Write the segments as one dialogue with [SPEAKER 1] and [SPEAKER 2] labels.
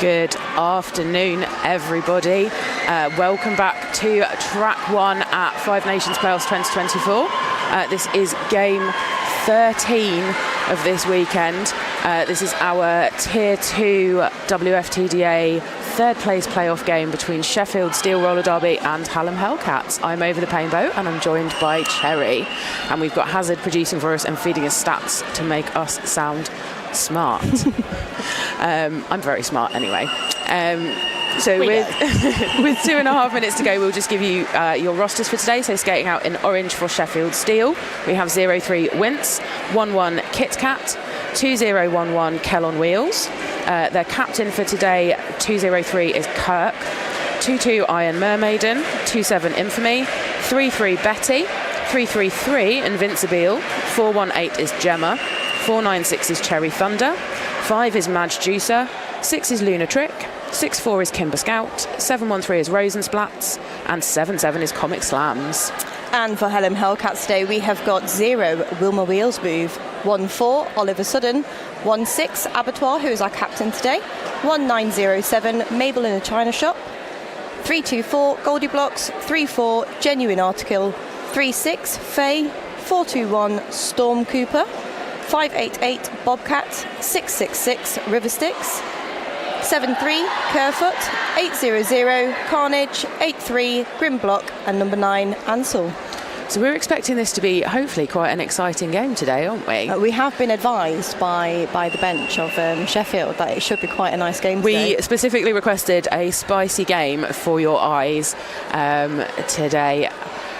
[SPEAKER 1] Good afternoon, everybody. Welcome back to Track 1 at Five Nations Playoffs 2024. This is game 13 of this weekend. This is our Tier 2 WFTDA third place playoff game between Sheffield Steel Roller Derby and Hallam Hellcats. I'm over the pain boat and I'm joined by Cherry. And we've got Hazard producing for us and feeding us stats to make us sound smart. I'm very smart anyway. So with 2.5 minutes to go, we'll just give you your rosters for today. So skating out in orange for Sheffield Steel, we have 0-3 Wince, 1-1 Kit Kat, 2-0-1-1 Kell on Wheels. Their captain for today, 2-0-3 is Kirk, 2-2 Iron Mermaiden, 2-7 Infamy, 3-3 Betty, 3-3-3 Invincible, 4-1-8 is Gemma, 4-9-6 is Cherry Thunder, 5 is Madge Juicer, 6 is Luna Trick, 6-4 is Kimber Scout, 7-1-3 is Rosensplats, and 7-7 is Comic Slams.
[SPEAKER 2] And for Hallam Hellcats today, we have got 0 Wilma Wheels Move, 1-4 Oliver Sudden, 1-6 Abattoir, who is our captain today, 1907 Mabel in a China Shop, 3-2-4 Goldie Blocks, 3-4 Genuine Article, 3-6 Faye, 4-2-1 Storm Cooper, 5-8-8 Bobcat, 6-6-6 River Sticks, 7-3 Kerfoot, 8-0-0 Carnage, 8-3 Grimblock, and number 9 Ansel.
[SPEAKER 1] So we're expecting this to be hopefully quite an exciting game today, aren't we?
[SPEAKER 2] We have been advised by the bench of Sheffield that it should be quite a nice game today.
[SPEAKER 1] We specifically requested a spicy game for your eyes today.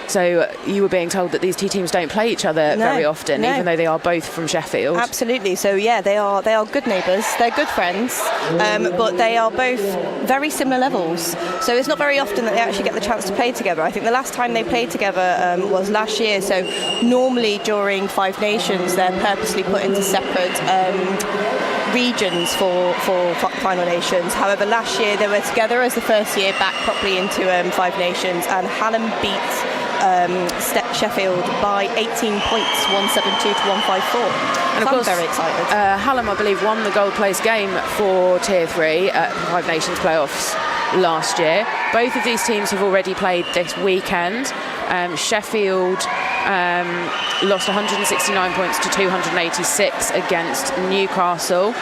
[SPEAKER 1] So you were being told that these two teams don't play each other very often, even though they are both from Sheffield.
[SPEAKER 2] Absolutely. So yeah, they are good neighbours. They're good friends, but they are both very similar levels. So it's not very often that they actually get the chance to play together. I think the last time they played together was last year. So normally during Five Nations, they're purposely put into separate regions for Final Nations. However, last year they were together as the first year back properly into Five Nations, and Hallam beat Sheffield by 18 points, 172 to 154.
[SPEAKER 1] And of course,
[SPEAKER 2] I'm very excited.
[SPEAKER 1] Hallam, I believe, won the gold place game for Tier 3 at Five Nations Playoffs last year. Both of these teams have already played this weekend. Sheffield lost 169 points to 286 against Newcastle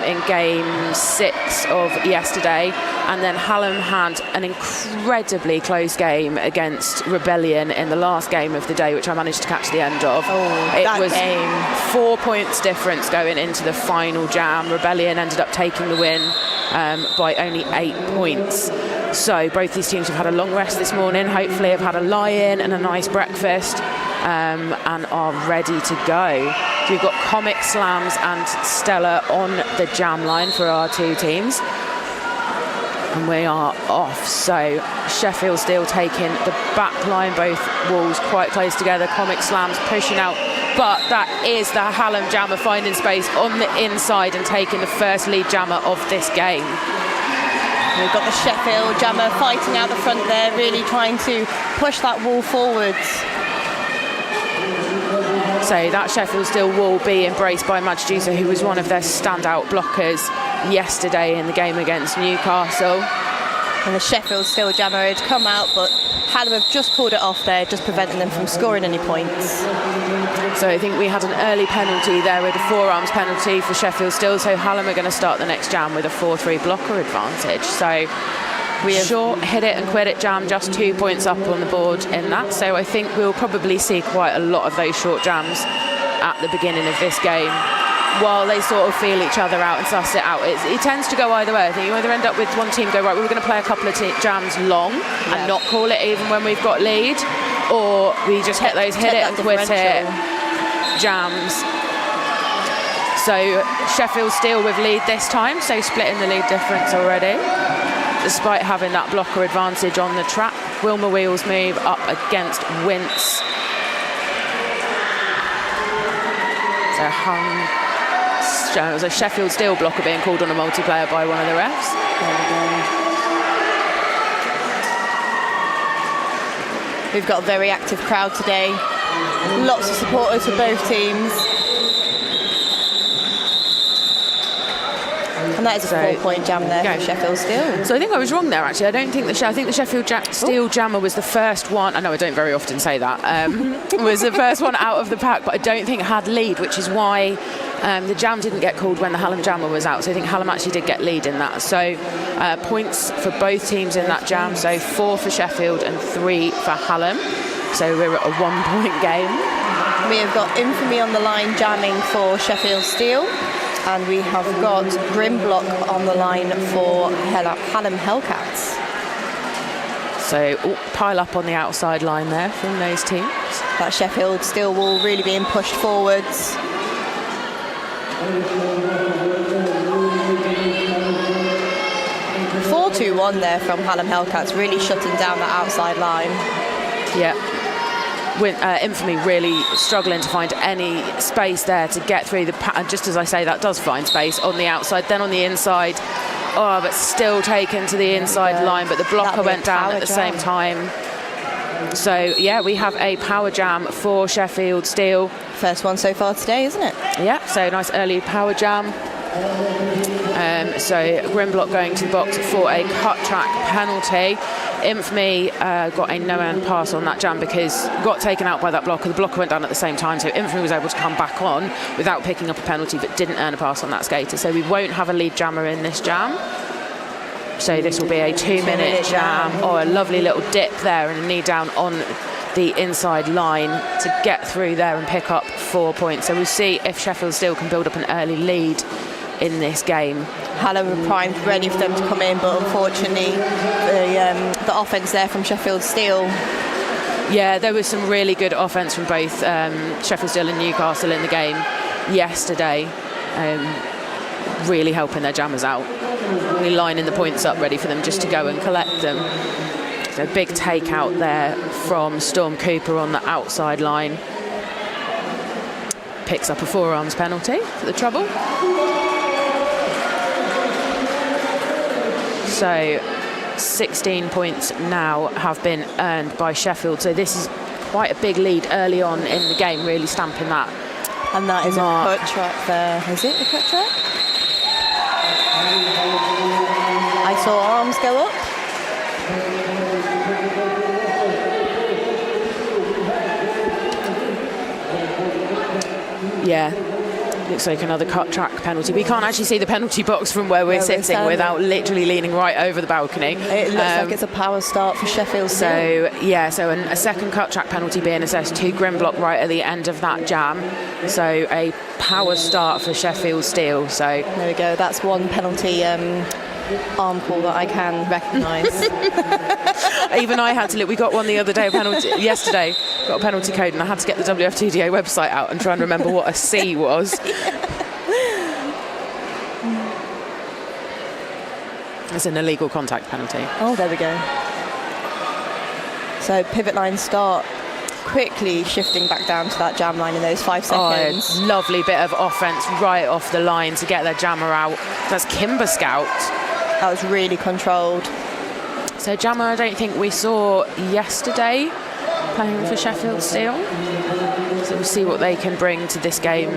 [SPEAKER 1] in game 6 of yesterday, and then Hallam had an incredibly close game against Rebellion in the last game of the day, which I managed to catch the end of. It was game. 4 points difference going into the final jam. Rebellion ended up taking the win by only 8 points. So both these teams have had a long rest this morning, hopefully have had a lie-in and a nice breakfast, and are ready to go. So we've got Comic Slams and Stella on the jam line for our two teams. And we are off. So Sheffield Steel taking the back line, both walls quite close together. Comic Slams pushing out, but that is the Hallam jammer finding space on the inside and taking the first lead jammer of this game.
[SPEAKER 2] We've got the Sheffield jammer fighting out the front there, really trying to push that wall forwards.
[SPEAKER 1] So that Sheffield Steel wall be embraced by Madge Juicer, who was one of their standout blockers yesterday in the game against Newcastle.
[SPEAKER 2] And the Sheffield Steel jammer had come out, but Hallam have just pulled it off there, just preventing them from scoring any points.
[SPEAKER 1] So I think we had an early penalty there with a forearms penalty for Sheffield Steel, so Hallam are going to start the next jam with a 4-3 blocker advantage. So we have short hit it and quit it jam, just 2 points up on the board in that. So I think we'll probably see quite a lot of those short jams at the beginning of this game, while they sort of feel each other out and suss it out. It tends to go either way. I think you either end up with one team go, right, we're going to play a couple of jams long and not call it even when we've got lead, or we just hit those hit it and quit it jams. So Sheffield Steel with lead this time, so splitting the lead difference already, despite having that blocker advantage on the track. Wilma Wheels move up against Wince. So it was a Sheffield Steel blocker being called on a multiplayer by one of the refs.
[SPEAKER 2] We've got a very active crowd today. Lots of supporters for both teams. And And that is a 4-point jam there for Sheffield Steel.
[SPEAKER 1] So I think I was wrong there, actually. I don't think I think the Sheffield Steel jammer was the first one. I know I don't very often say that. Was the first one out of the pack, but I don't think it had lead, which is why the jam didn't get called when the Hallam jammer was out. So I think Hallam actually did get lead in that. So points for both teams in that jam. So 4 for Sheffield and 3 for Hallam. So we're at a 1-point game.
[SPEAKER 2] We have got Infamy on the line jamming for Sheffield Steel, and we have got Grimblock on the line for Hallam Hellcats.
[SPEAKER 1] So pile up on the outside line there from those teams.
[SPEAKER 2] That Sheffield Steel will really being pushed forwards. The 4-2-1 there from Hallam Hellcats, really shutting down that outside line.
[SPEAKER 1] Yeah. With Infamy really struggling to find any space there to get through and just as I say, that does find space on the outside, then on the inside. Oh, but still taken to the inside line, but the blocker went down at the same time. So yeah, we have a power jam for Sheffield Steel.
[SPEAKER 2] First one so far today, isn't it?
[SPEAKER 1] Yeah, so nice early power jam. So Grimblock going to the box for a cut track penalty. Infamy got a no-end pass on that jam because got taken out by that blocker. The blocker went down at the same time, so Infamy was able to come back on without picking up a penalty, but didn't earn a pass on that skater. So we won't have a lead jammer in this jam. So this will be a 2-minute jam. Oh, a lovely little dip there and a knee down on the inside line to get through there and pick up 4 points. So we'll see if Sheffield Steel can build up an early lead in this game.
[SPEAKER 2] Hallam were primed, ready for them to come in, but unfortunately the offence there from Sheffield Steel.
[SPEAKER 1] Yeah, there was some really good offence from both Sheffield Steel and Newcastle in the game yesterday, really helping their jammers out, really lining the points up ready for them just to go and collect them. So big takeout there from Storm Cooper on the outside line. Picks up a forearms penalty for the trouble. So 16 points now have been earned by Sheffield. So this is quite a big lead early on in the game, really stamping that.
[SPEAKER 2] And that is mark. A cut track there. Is it a cut track? I saw arms go up.
[SPEAKER 1] Yeah, looks like another cut track penalty. We can't actually see the penalty box from where we're sitting without literally leaning right over the balcony.
[SPEAKER 2] It looks like it's a power start for Sheffield Steel.
[SPEAKER 1] So yeah, so a second cut track penalty being assessed to Grimblock right at the end of that jam. So a power start for Sheffield Steel. So
[SPEAKER 2] there we go. That's one penalty arm call that I can recognise.
[SPEAKER 1] Even I had to look. We got one the other day, yesterday. Got a penalty code, and I had to get the WFTDA website out and try and remember what a C was. It's an illegal contact penalty.
[SPEAKER 2] Oh, there we go. So pivot line start, quickly shifting back down to that jam line in those 5 seconds.
[SPEAKER 1] Oh, lovely bit of offence right off the line to get their jammer out. That's Kimber Scout.
[SPEAKER 2] That was really controlled.
[SPEAKER 1] So jammer, I don't think we saw yesterday playing for Sheffield Steel. So we'll see what they can bring to this game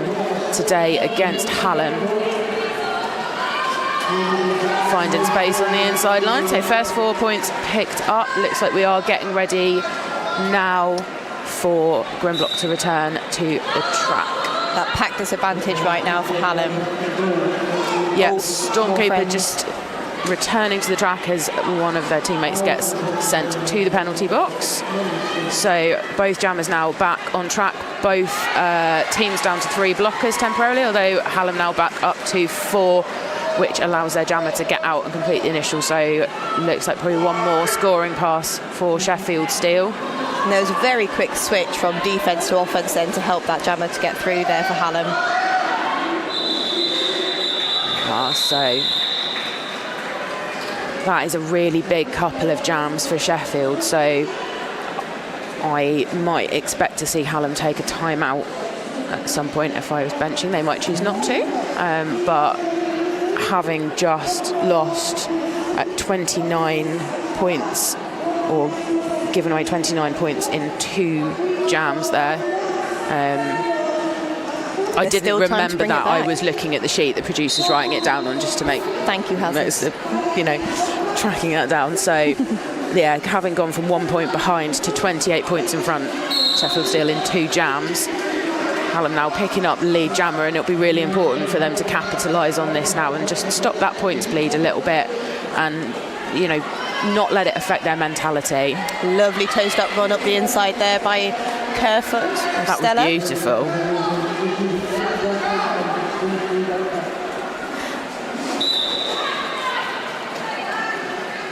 [SPEAKER 1] today against Hallam. Finding space on the inside line. So first 4 points picked up. Looks like we are getting ready now for Grimblock to return to the track.
[SPEAKER 2] That pack disadvantage right now for Hallam.
[SPEAKER 1] Yeah, Storm Cooper just returning to the track as one of their teammates gets sent to the penalty box. So both jammers now back on track. Both teams down to 3 blockers temporarily, although Hallam now back up to 4, which allows their jammer to get out and complete the initial. So looks like probably one more scoring pass for Sheffield Steel.
[SPEAKER 2] And there was a very quick switch from defence to offence then to help that jammer to get through there for Hallam.
[SPEAKER 1] So that is a really big couple of jams for Sheffield. So I might expect to see Hallam take a timeout at some point. If I was benching, they might choose not to. But having just lost at 29 points, or given away 29 points in 2 jams there, I
[SPEAKER 2] there's
[SPEAKER 1] didn't
[SPEAKER 2] still time to
[SPEAKER 1] remember
[SPEAKER 2] bring it
[SPEAKER 1] that. I
[SPEAKER 2] back.
[SPEAKER 1] was looking at the sheet the producer's writing it down on, just to make
[SPEAKER 2] Thank you,
[SPEAKER 1] notes
[SPEAKER 2] Hazard.
[SPEAKER 1] of, tracking that down. So, yeah, having gone from 1 point behind to 28 points in front, Sheffield Steel in 2 jams. Hallam now picking up the lead jammer, and it'll be really important for them to capitalise on this now and just stop that points bleed a little bit and, not let it affect their mentality.
[SPEAKER 2] Lovely toast up run up the inside there by Kerfoot.
[SPEAKER 1] That
[SPEAKER 2] Stella.
[SPEAKER 1] was beautiful.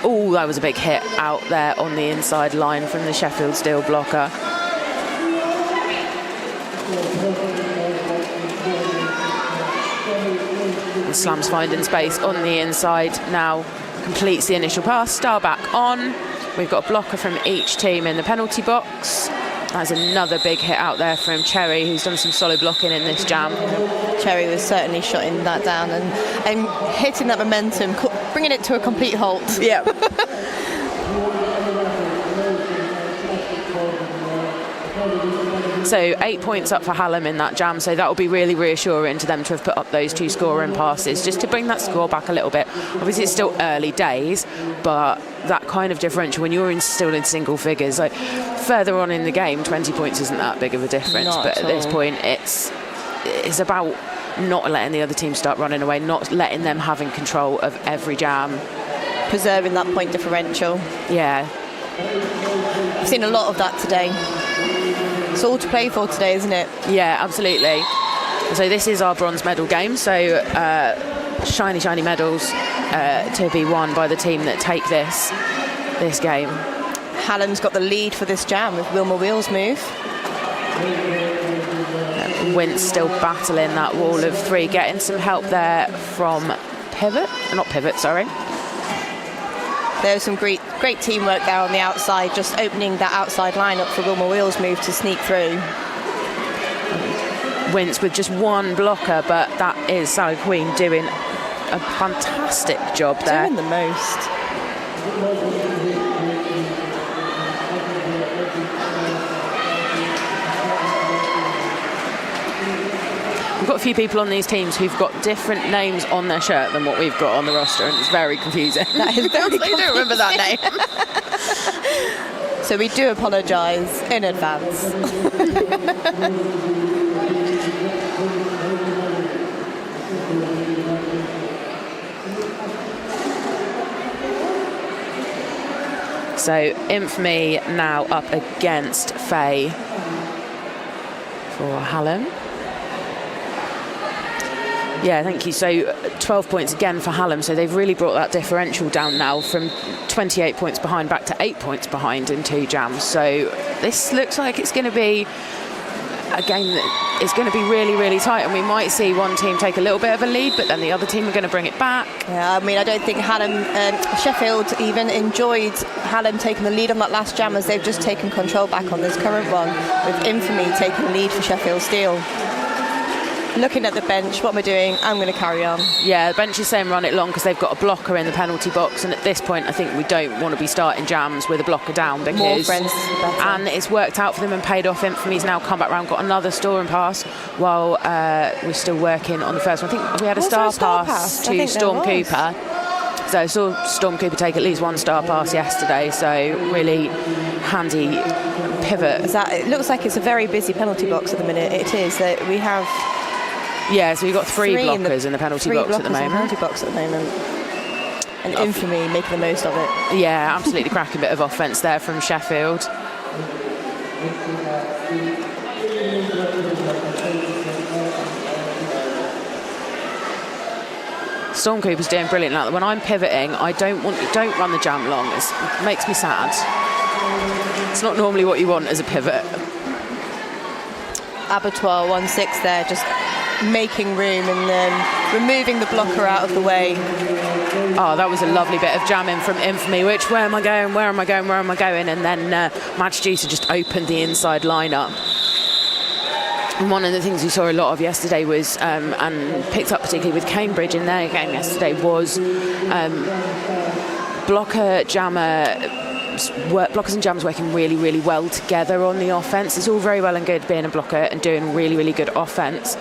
[SPEAKER 1] Oh, that was a big hit out there on the inside line from the Sheffield Steel blocker. And Slam's finding space on the inside now. Completes the initial pass. Star back on. We've got a blocker from each team in the penalty box. That's another big hit out there from Cherry, who's done some solid blocking in this jam.
[SPEAKER 2] Cherry was certainly shutting that down and hitting that momentum, bringing it to a complete halt.
[SPEAKER 1] Yeah. So 8 points up for Hallam in that jam, so that will be really reassuring to them to have put up those 2 scoring passes, just to bring that score back a little bit. Obviously it's still early days, but that kind of differential when you're still in single figures, like further on in the game, 20 points isn't that big of a difference.
[SPEAKER 2] Not
[SPEAKER 1] but
[SPEAKER 2] at
[SPEAKER 1] at this
[SPEAKER 2] all.
[SPEAKER 1] point it's about not letting the other team start running away, not letting them having control of every jam.
[SPEAKER 2] Preserving that point differential.
[SPEAKER 1] Yeah.
[SPEAKER 2] I've seen a lot of that today. It's all to play for today, isn't it?
[SPEAKER 1] Yeah, absolutely. So this is our bronze medal game. So shiny, shiny medals to be won by the team that take this game.
[SPEAKER 2] Hallam's got the lead for this jam with Wilma Wheels move.
[SPEAKER 1] Wint's still battling that wall of 3, getting some help there from Pivot, sorry.
[SPEAKER 2] There's some great teamwork there on the outside, just opening that outside line up for Wilma Wheels move to sneak through.
[SPEAKER 1] Wint's with just 1 blocker, but that is Sally Queen doing a fantastic job there.
[SPEAKER 2] Doing the most.
[SPEAKER 1] We've got a few people on these teams who've got different names on their shirt than what we've got on the roster, and it's very confusing.
[SPEAKER 2] That is very
[SPEAKER 1] I don't remember that name.
[SPEAKER 2] So we do apologise in advance.
[SPEAKER 1] So Infamy now up against Faye for Hallam. Yeah, thank you. So 12 points again for Hallam. So they've really brought that differential down now from 28 points behind back to 8 points behind in 2 jams. So this looks like it's going to be a game that is going to be really, really tight. And we might see one team take a little bit of a lead, but then the other team are going to bring it back.
[SPEAKER 2] Yeah, I mean, I don't think Sheffield even enjoyed Hallam taking the lead on that last jam, as they've just taken control back on this current one, with Infamy taking the lead for Sheffield Steel. Looking at the bench, what am I doing? I'm going to carry on.
[SPEAKER 1] Yeah, the bench is saying run it long because they've got a blocker in the penalty box, and at this point I think we don't want to be starting jams with a blocker down, because
[SPEAKER 2] More friends, the better.
[SPEAKER 1] and it's worked out for them and paid off. Infamy's now come back round, got another storing pass while we're still working on the first one. I think we had a
[SPEAKER 2] Was there
[SPEAKER 1] star
[SPEAKER 2] a star
[SPEAKER 1] pass
[SPEAKER 2] pass? I
[SPEAKER 1] to
[SPEAKER 2] think there
[SPEAKER 1] Storm
[SPEAKER 2] was.
[SPEAKER 1] Cooper. So I saw Storm Cooper take at least 1 star pass yesterday, so really handy pivot.
[SPEAKER 2] It looks like it's a very busy penalty box at the minute. It is. We have
[SPEAKER 1] Yeah, so we've got 3
[SPEAKER 2] three
[SPEAKER 1] blockers in the penalty box at the
[SPEAKER 2] blockers in the
[SPEAKER 1] moment.
[SPEAKER 2] penalty box at the moment. And Infamy making the most of it.
[SPEAKER 1] Yeah, absolutely cracking bit of offence there from Sheffield. Storm Cooper's doing brilliant. Now, when I'm pivoting, I don't run the jam long. It makes me sad. It's not normally what you want as a pivot.
[SPEAKER 2] Abattoir 1-6 there, just making room and removing the blocker out of the way.
[SPEAKER 1] Oh, that was a lovely bit of jamming from Infamy, which, where am I going, where am I going, where am I going? And then Madge Juicer just opened the inside line up. And one of the things we saw a lot of yesterday was, and picked up particularly with Cambridge in their game yesterday, was blockers and jammers working really, really well together on the offence. It's all very well and good being a blocker and doing really, really good offence,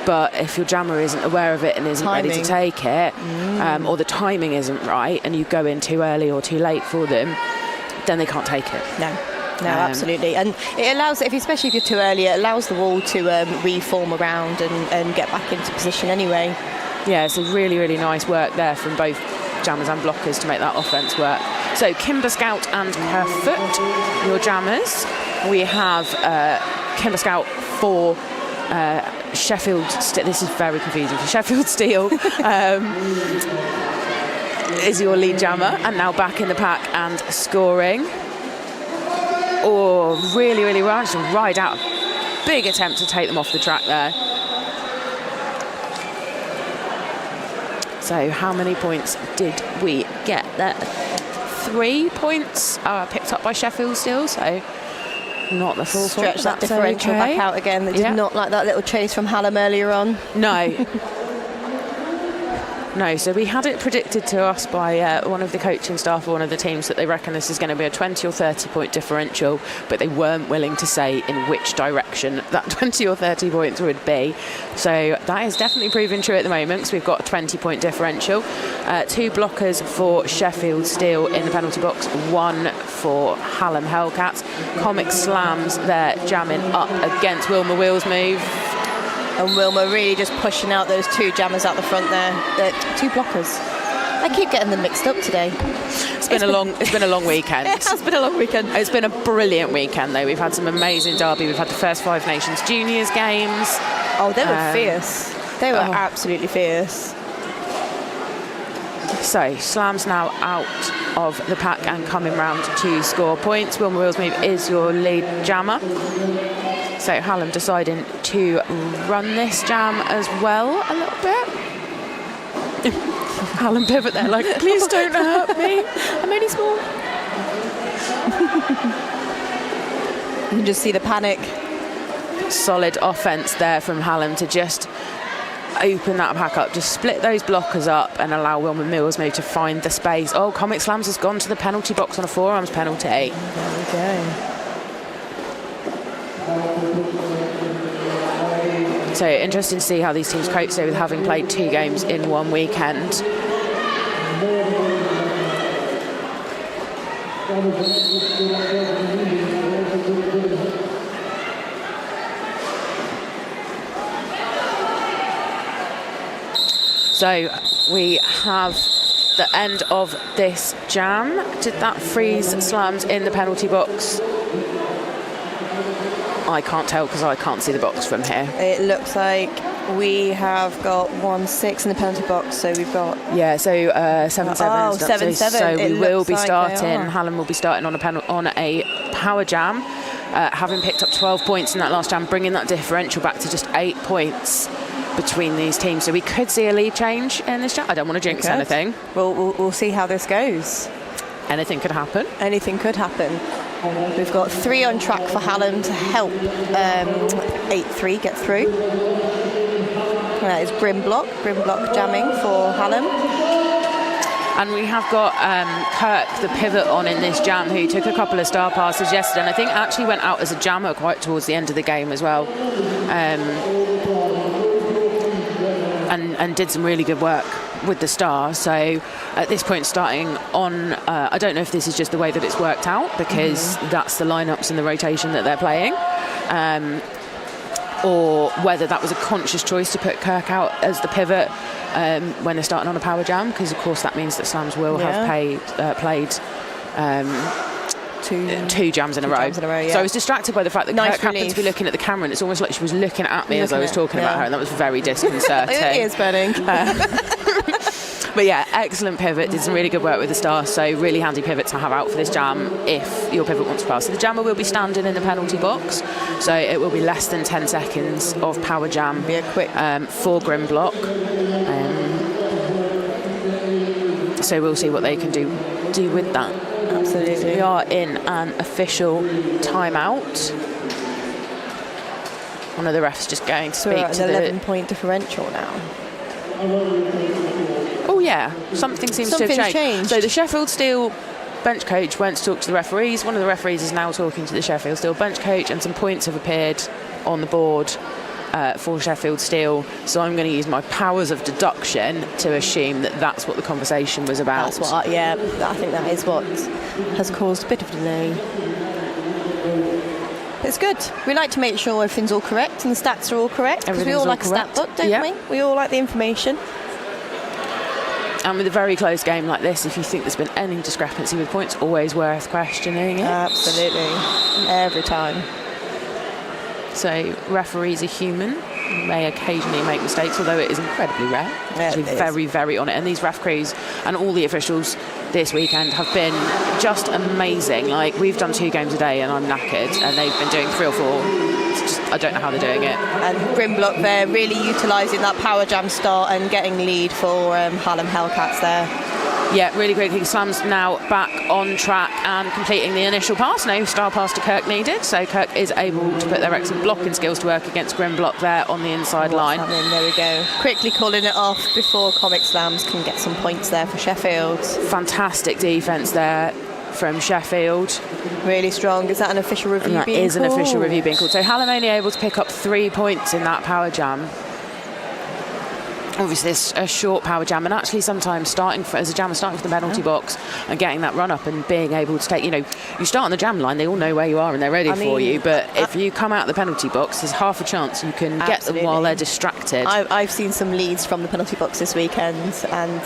[SPEAKER 1] but if your jammer isn't aware of it and isn't ready to take it, or the timing isn't right, and you go in too early or too late for them, then they can't take it.
[SPEAKER 2] No, absolutely. And it allows, especially if you're too early, it allows the wall to reform around and get back into position anyway.
[SPEAKER 1] Yeah, so really, really nice work there from both jammers and blockers to make that offence work. So Kimber Scout and Kerfoot, your jammers. We have Kimber Scout for Sheffield. This is very confusing for Sheffield Steel. Is your lead jammer, and now back in the pack and scoring. Oh, really, really well. Just ride out. Big attempt to take them off the track there. So how many points did we get there? 3 points picked up by Sheffield Steel, so not the full
[SPEAKER 2] stretch that differential back out again. They did not like that little chase from Hallam earlier on.
[SPEAKER 1] No, so we had it predicted to us by one of the coaching staff or one of the teams that they reckon this is going to be a 20 or 30 point differential, but they weren't willing to say in which direction that 20 or 30 points would be. So that is definitely proving true at the moment, because we've got a 20 point differential. 2 blockers for Sheffield Steel in the penalty box, 1 for Hallam Hellcats. Comic Slams there jamming up against Wilma Wheels move.
[SPEAKER 2] And Wilma really just pushing out those 2 jammers out the front there. The 2 blockers. I keep getting them mixed up today.
[SPEAKER 1] It's been a long weekend.
[SPEAKER 2] It has been a long weekend.
[SPEAKER 1] It's been a brilliant weekend, though. We've had some amazing derby. We've had the first 5 Nations Juniors games.
[SPEAKER 2] Oh, they were fierce. They were absolutely fierce.
[SPEAKER 1] So Slams now out of the pack and coming round to score points. Wilma Wheels Move is your lead jammer. So Hallam deciding to run this jam as well a little bit. Hallam pivot there like, please don't hurt me.
[SPEAKER 2] I'm only small. You can just see the panic.
[SPEAKER 1] Solid offence there from Hallam to just open that pack up, just split those blockers up and allow Wilma Wheels Move to find the space. Oh, Comic Slams has gone to the penalty box on a forearms penalty.
[SPEAKER 2] There we go.
[SPEAKER 1] So interesting to see how these teams cope with having played 2 games in one weekend. So we have the end of this jam. Did that freeze Slams in the penalty box? I can't tell because I can't see the box from here.
[SPEAKER 2] It looks like we have got 1-6 in the penalty box, so we've got
[SPEAKER 1] 7-7.
[SPEAKER 2] Oh, 7-7.
[SPEAKER 1] So we will be starting.
[SPEAKER 2] Like
[SPEAKER 1] Hallam will be starting on a power jam, having picked up 12 points in that last jam, bringing that differential back to just 8 points between these teams. So we could see a lead change in this jam. I don't want to jinx anything.
[SPEAKER 2] We'll see how this goes.
[SPEAKER 1] Anything could happen.
[SPEAKER 2] Anything could happen. We've got 3 on track for Hallam to help 8-3 get through. That is Grimblock jamming for Hallam.
[SPEAKER 1] And we have got Kirk, the pivot, on in this jam, who took a couple of star passes yesterday, and I think actually went out as a jammer quite towards the end of the game as well. And did some really good work with the star. So at this point, starting on, I don't know if this is just the way that it's worked out, because that's the lineups and the rotation that they're playing, or whether that was a conscious choice to put Kirk out as the pivot when they're starting on a power jam, because of course that means that Slams will have played 2 jams in a row. So I was distracted by the fact that Kirk happened to be looking at the camera, and it's almost like she was looking at me as I was talking about her, and that was very disconcerting.
[SPEAKER 2] It is burning.
[SPEAKER 1] But yeah, excellent pivot, did some really good work with the star, so really handy pivot to have out for this jam if your pivot wants to pass. So the jammer will be standing in the penalty box, so it will be less than 10 seconds of power jam for Grimblock. So we'll see what they can do with that.
[SPEAKER 2] Absolutely.
[SPEAKER 1] We are in an official timeout. One of the refs just going to speak to the
[SPEAKER 2] 11-point differential now.
[SPEAKER 1] Oh yeah, something seems to have changed. So the Sheffield Steel bench coach went to talk to the referees. One of the referees is now talking to the Sheffield Steel bench coach, and some points have appeared on the board for Sheffield Steel. So I'm going to use my powers of deduction to assume that that's what the conversation was about.
[SPEAKER 2] That's what, I think that is what has caused a bit of delay. It's good. We like to make sure everything's all correct and the stats are all correct. Because we all like a stat book, don't we? We all like the information.
[SPEAKER 1] And with a very close game like this, if you think there's been any discrepancy with points, always worth questioning it.
[SPEAKER 2] Absolutely. Every time.
[SPEAKER 1] So referees are human, may occasionally make mistakes, although it is incredibly rare.
[SPEAKER 2] Yeah,
[SPEAKER 1] very, very on it. And these ref crews and all the officials this weekend have been just amazing. Like, we've done 2 games a day and I'm knackered, and they've been doing 3 or 4. It's just, I don't know how they're doing it.
[SPEAKER 2] And Grimlock there really utilising that power jam start and getting lead for Hallam Hellcats there.
[SPEAKER 1] Yeah, really quickly. Slam's now back on track and completing the initial pass. No star pass to Kirk needed, so Kirk is able to put their excellent blocking skills to work against Grimblock there on the inside line.
[SPEAKER 2] There we go. Quickly calling it off before Comic Slams can get some points there for Sheffield.
[SPEAKER 1] Fantastic defence there from Sheffield.
[SPEAKER 2] Really strong. Is that an official review being called?
[SPEAKER 1] That is an official review being called. So Hallam only able to pick up 3 points in that power jam. Obviously, it's a short power jam, and actually sometimes as a jammer starting from the penalty box and getting that run up and being able to take, you start on the jam line, they all know where you are and they're ready for you, but if you come out of the penalty box, there's half a chance you can get them while they're distracted.
[SPEAKER 2] I've seen some leads from the penalty box this weekend, and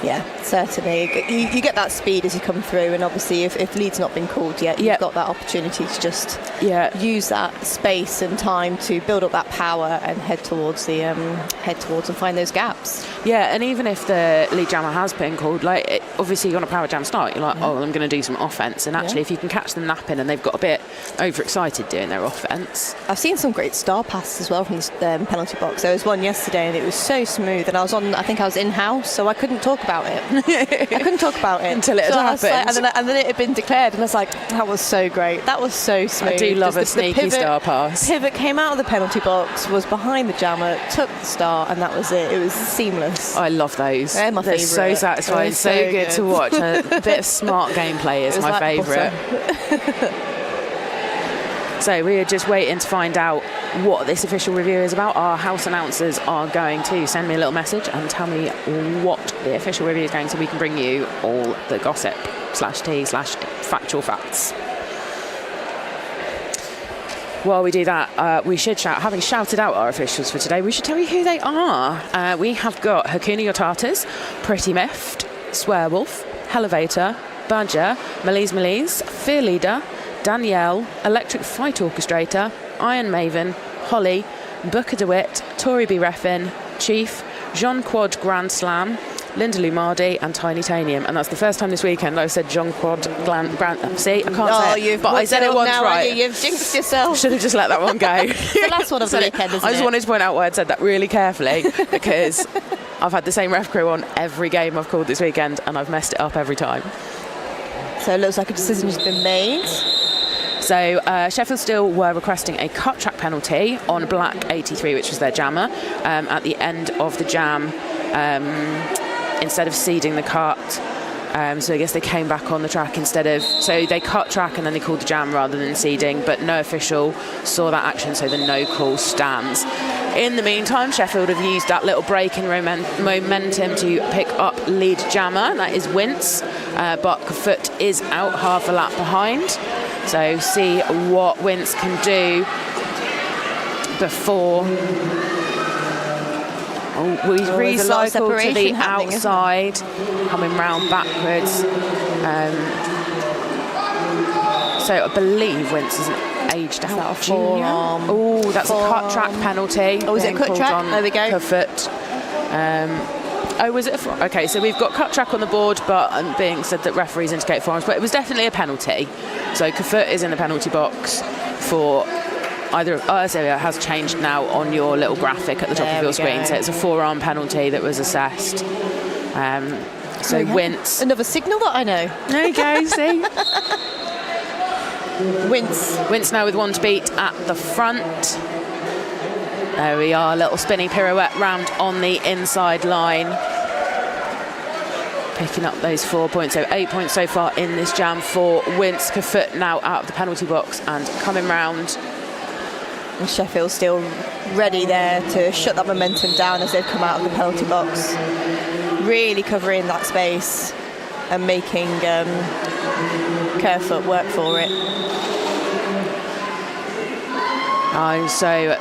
[SPEAKER 2] yeah, certainly. You get that speed as you come through, and obviously if lead's not been called yet, you've got that opportunity to just use that space and time to build up that power and head towards and find those gaps.
[SPEAKER 1] Yeah, and even if the lead jammer has been called, obviously you're on a power jam start, you're like, I'm going to do some offence, and actually if you can catch them napping and they've got a bit overexcited doing their offence.
[SPEAKER 2] I've seen some great star passes as well from the penalty box. There was one yesterday and it was so smooth, and I think I was in-house, so I couldn't talk about it. I couldn't talk about it
[SPEAKER 1] until it had happened.
[SPEAKER 2] And then it had been declared, and I was like, that was so great. That was so smooth.
[SPEAKER 1] I do love a sneaky star pass.
[SPEAKER 2] Pivot came out of the penalty box, was behind the jammer, took the star, and that was it. It was seamless.
[SPEAKER 1] I love those.
[SPEAKER 2] They're my favourite.
[SPEAKER 1] So satisfying, so good to watch. A bit of smart gameplay is my favourite. So we are just waiting to find out what this official review is about. Our house announcers are going to send me a little message and tell me what the official review is going to, so we can bring you all the gossip /tea/factual facts. While we do that, we should having shouted out our officials for today, we should tell you who they are. We have got Hakuna Yotatas, Pretty Miffed, Swearwolf, Elevator, Badger, Melise, Fear Leader, Danielle, Electric Fight Orchestrator, Iron Maven, Holly, Booker DeWitt, Tori B. Reffin, Chief, Jean Quad Grand Slam, Linda Lumardi and Tiny Tanium. And that's the first time this weekend I've said Jean Quad Grand. See, I can't say it, but I said it once right.
[SPEAKER 2] You've jinxed yourself.
[SPEAKER 1] Should have just let that one go.
[SPEAKER 2] The last one of the weekend, isn't it?
[SPEAKER 1] I just wanted to point out why I'd said that really carefully, because I've had the same ref crew on every game I've called this weekend, and I've messed it up every time.
[SPEAKER 2] So it looks like a decision has been made.
[SPEAKER 1] So Sheffield Steel were requesting a cut track penalty on Black 83, which was their jammer, at the end of the jam, instead of seeding the cut. So I guess they came back on the track so they cut track and then they called the jam rather than seeding, but no official saw that action, so the no call stands. In the meantime, Sheffield have used that little break in momentum to pick up lead jammer, and that is Wince, but Foot is out half a lap behind. So see what Wince can do before we recycle to the outside, coming round backwards. So I believe Wince isn't aged out. Oh, that's a cut track penalty.
[SPEAKER 2] Oh, is it cut track? There we go.
[SPEAKER 1] Foot. Was it okay, so we've got cut track on the board, but being said that referees indicate forearms, but it was definitely a penalty. So Kafut is in the penalty box for either of it has changed now on your little graphic at the top of your screen. So it's a forearm penalty that was assessed. So Wince.
[SPEAKER 2] Another signal that I know.
[SPEAKER 1] There you go, see?
[SPEAKER 2] Wince
[SPEAKER 1] now with one to beat at the front. There we are, little spinny pirouette round on the inside line. Picking up those 4 points, so 8 points so far in this jam for Wince. Kafut now out of the penalty box and coming round.
[SPEAKER 2] And Sheffield still ready there to shut that momentum down as they've come out of the penalty box. Really covering that space and making Kerfoot work for it.
[SPEAKER 1] So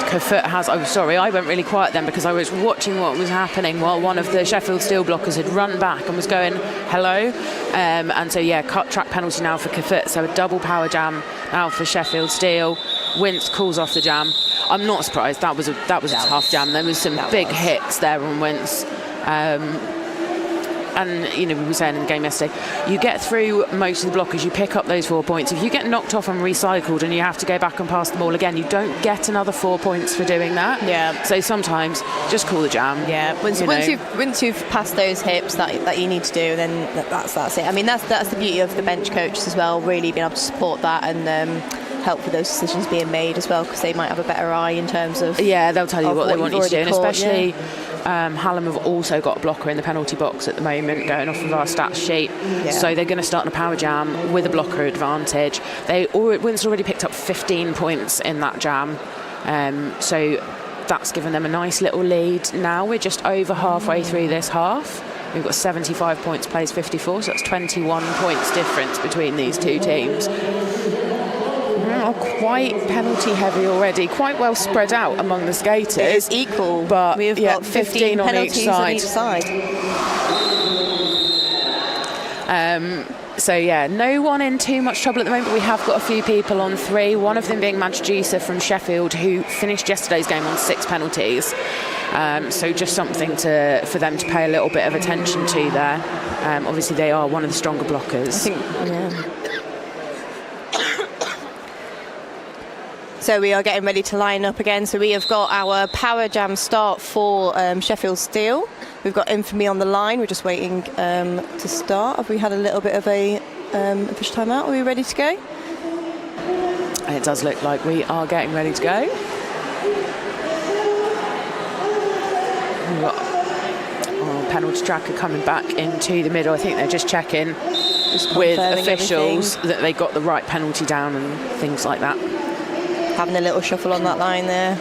[SPEAKER 1] Kerfoot has, I'm sorry, I went really quiet then because I was watching what was happening while one of the Sheffield Steel blockers had run back and was going, hello. And so, yeah, cut track penalty now for Kerfoot. So a double power jam now for Sheffield Steel. Wince calls off the jam. I'm not surprised. That was a tough jam. There was some big hits there on Wince. And, you know, we were saying in the game yesterday, you get through most of the blockers, you pick up those 4 points. If you get knocked off and recycled and you have to go back and pass them all again, you don't get another 4 points for doing that.
[SPEAKER 2] Yeah.
[SPEAKER 1] So sometimes just call the jam.
[SPEAKER 2] Yeah. Once you've passed those hips that you need to do, then that's it. I mean, that's the beauty of the bench coaches as well, really being able to support that and help with those decisions being made as well, because they might have a better eye in terms of...
[SPEAKER 1] Yeah, they'll tell you what they want you to do, and especially...
[SPEAKER 2] Yeah.
[SPEAKER 1] Hallam have also got a blocker in the penalty box at the moment, going off of our stats sheet. Yeah. So they're going to start in a power jam with a blocker advantage. Wince already picked up 15 points in that jam. So that's given them a nice little lead. Now we're just over halfway through this half. We've got 75 points, plays 54, so that's 21 points difference between these two teams. Quite penalty heavy already, quite well spread out among the skaters.
[SPEAKER 2] It is equal,
[SPEAKER 1] but
[SPEAKER 2] we've got 15
[SPEAKER 1] on
[SPEAKER 2] penalties on each side.
[SPEAKER 1] So yeah, no one in too much trouble at the moment. We have got a few people on 3, one of them being Manchusa from Sheffield, who finished yesterday's game on 6 penalties. So just something for them to pay a little bit of attention to there. Obviously they are one of the stronger blockers.
[SPEAKER 2] I think, yeah. So we are getting ready to line up again. So we have got our power jam start for Sheffield Steel. We've got Infamy on the line. We're just waiting to start. Have we had a little bit of a official timeout? Are we ready to go?
[SPEAKER 1] It does look like we are getting ready to go. We've got our penalty tracker coming back into the middle. I think they're just checking with officials that they got the right penalty down and things like that.
[SPEAKER 2] Having a little shuffle on that line there.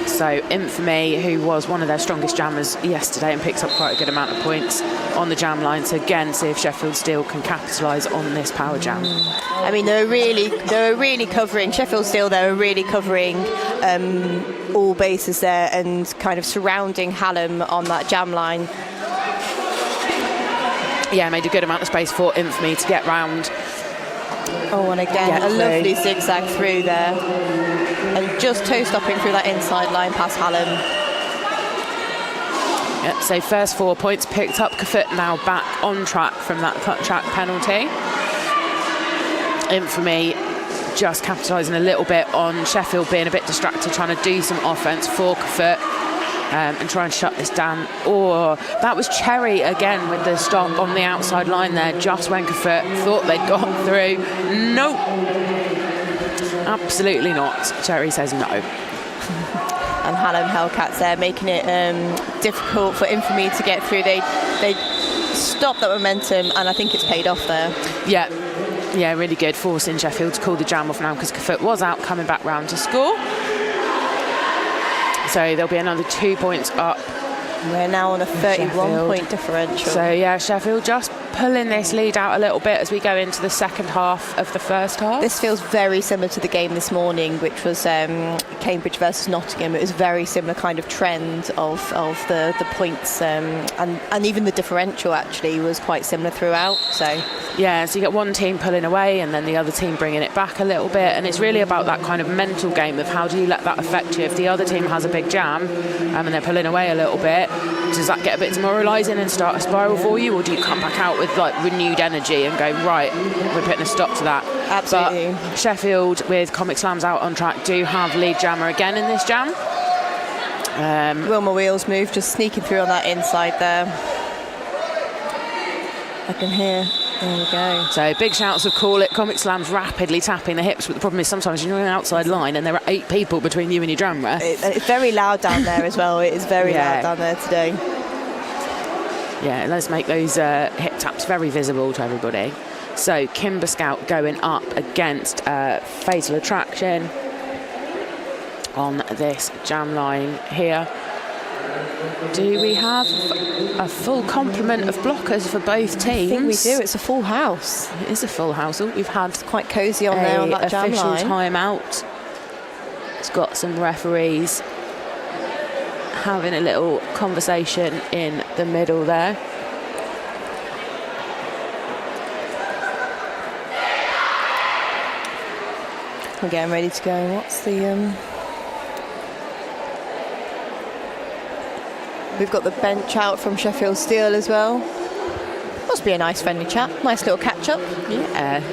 [SPEAKER 1] So Infamy, who was one of their strongest jammers yesterday and picks up quite a good amount of points on the jam line. So again, see if Sheffield Steel can capitalise on this power jam.
[SPEAKER 2] I mean, they were really covering Sheffield Steel. They were really covering all bases there and kind of surrounding Hallam on that jam line.
[SPEAKER 1] Yeah, made a good amount of space for Infamy to get round.
[SPEAKER 2] Oh, and again, a lovely zigzag through there. And just toe-stopping through that inside line past Hallam.
[SPEAKER 1] Yep, so first 4 points picked up. Kerfoot now back on track from that cut track penalty. Infamy just capitalising a little bit on Sheffield being a bit distracted, trying to do some offence for Kerfoot. And try and shut this down. Or that was Cherry again with the stop on the outside line there, just when Kerfoot thought they'd got through. Nope. Absolutely not. Cherry says no.
[SPEAKER 2] And Hallam Hellcats there making it difficult for Infamy to get through. They stopped that momentum, and I think it's paid off there.
[SPEAKER 1] Yeah, really good. Forcing Sheffield to call the jam off now because Kerfoot was out, coming back round to score. So there'll be another 2 points up.
[SPEAKER 2] We're now on a 31-point differential.
[SPEAKER 1] So yeah, Sheffield just pulling this lead out a little bit as we go into the second half of the first half.
[SPEAKER 2] This feels very similar to the game this morning, which was Cambridge versus Nottingham. It was a very similar kind of trend of the points and even the differential actually was quite similar throughout. So
[SPEAKER 1] yeah, so you get one team pulling away and then the other team bringing it back a little bit, and it's really about that kind of mental game of how do you let that affect you. If the other team has a big jam and they're pulling away a little bit, does that get a bit demoralising and start a spiral for you, or do you come back out with like renewed energy and go, right, we're putting a stop to that?
[SPEAKER 2] Absolutely.
[SPEAKER 1] But Sheffield, with Comic Slams out on track, do have lead jammer again in this jam.
[SPEAKER 2] Wilma Wheels move, just sneaking through on that inside there. I can hear. There we go.
[SPEAKER 1] So big shouts of call it. Comic Slams rapidly tapping the hips, but the problem is sometimes you're on an outside line and there are 8 people between you and your drum ref.
[SPEAKER 2] It's very loud down there as well. It is very loud down there today.
[SPEAKER 1] Yeah, let's make those hip taps very visible to everybody. So Kimber Scout going up against Fatal Attraction. on this jam line here. Do we have a full complement of blockers for both teams?
[SPEAKER 2] I think we do. It's a full house.
[SPEAKER 1] It is a full house. Oh, we've had
[SPEAKER 2] it's quite cosy on there on that jam line.
[SPEAKER 1] Official timeout. It's got some referees having a little conversation in the middle there.
[SPEAKER 2] We're getting ready to go. What's the... We've got the bench out from Sheffield Steel as well. Must be a nice friendly chat. Nice little catch-up.
[SPEAKER 1] Yeah.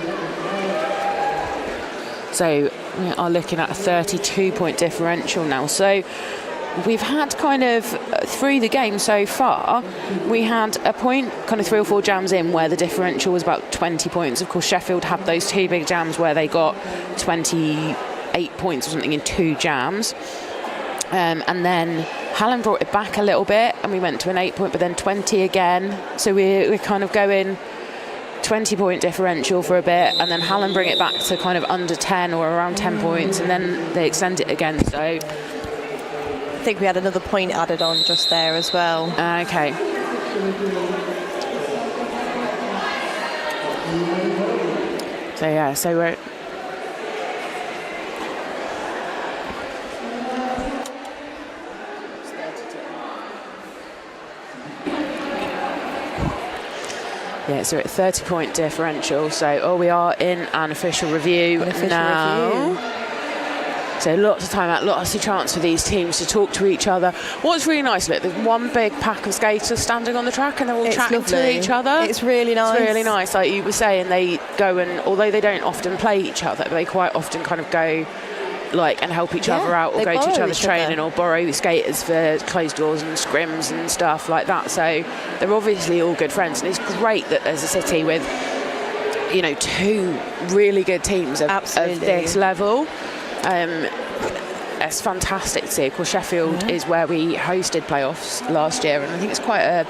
[SPEAKER 1] So we are looking at a 32-point differential now. So we've had kind of, through the game so far, we had a point kind of 3 or 4 jams in where the differential was about 20 points. Of course, Sheffield had those 2 big jams where they got 28 points or something in 2 jams. And then Hallam brought it back a little bit and we went to an 8-point, but then 20 again. So we're kind of going 20-point differential for a bit, and then Hallam bring it back to kind of under 10 or around 10 points, and then they extend it again. So
[SPEAKER 2] I think we had another point added on just there as well.
[SPEAKER 1] Okay. So yeah, so we're... Yeah, so at 30-point differential. So, we are in an official review now. So lots of time out, lots of chance for these teams to talk to each other. What's really nice, look, there's one big pack of skaters standing on the track and they're all chatting to each other.
[SPEAKER 2] It's really nice.
[SPEAKER 1] It's really nice. Like you were saying, they go and, although they don't often play each other, they quite often kind of go like and help each other out, or go to each other's training, or borrow skaters for closed doors and scrims and stuff like that. So they're obviously all good friends, and it's great that there's a city with, you know, 2 really good teams of this level. It's fantastic to see. Of course, Sheffield is where we hosted playoffs last year, and I think it's quite a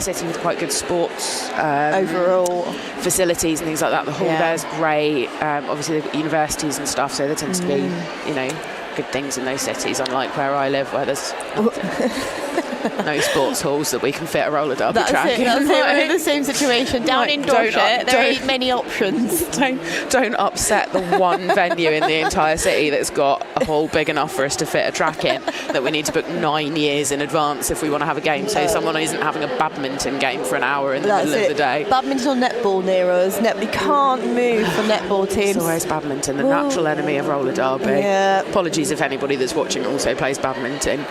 [SPEAKER 1] city with quite good sports
[SPEAKER 2] overall
[SPEAKER 1] facilities and things like that. The hall there's great. Obviously, they've got universities and stuff, so there tends to be, you know, good things in those cities, unlike where I live, where there's no sports halls that we can fit a roller derby track in.
[SPEAKER 2] That's we're in the same situation. Down in Dorset, there ain't many options.
[SPEAKER 1] Don't upset the one venue in the entire city that's got a hall big enough for us to fit a track in, that we need to book 9 years in advance if we want to have a game. So someone isn't having a badminton game for an hour in the middle of the day.
[SPEAKER 2] Badminton or netball near us. We can't move for netball teams.
[SPEAKER 1] It's always badminton, the natural enemy of roller derby.
[SPEAKER 2] Yeah.
[SPEAKER 1] Apologies if anybody that's watching also plays badminton.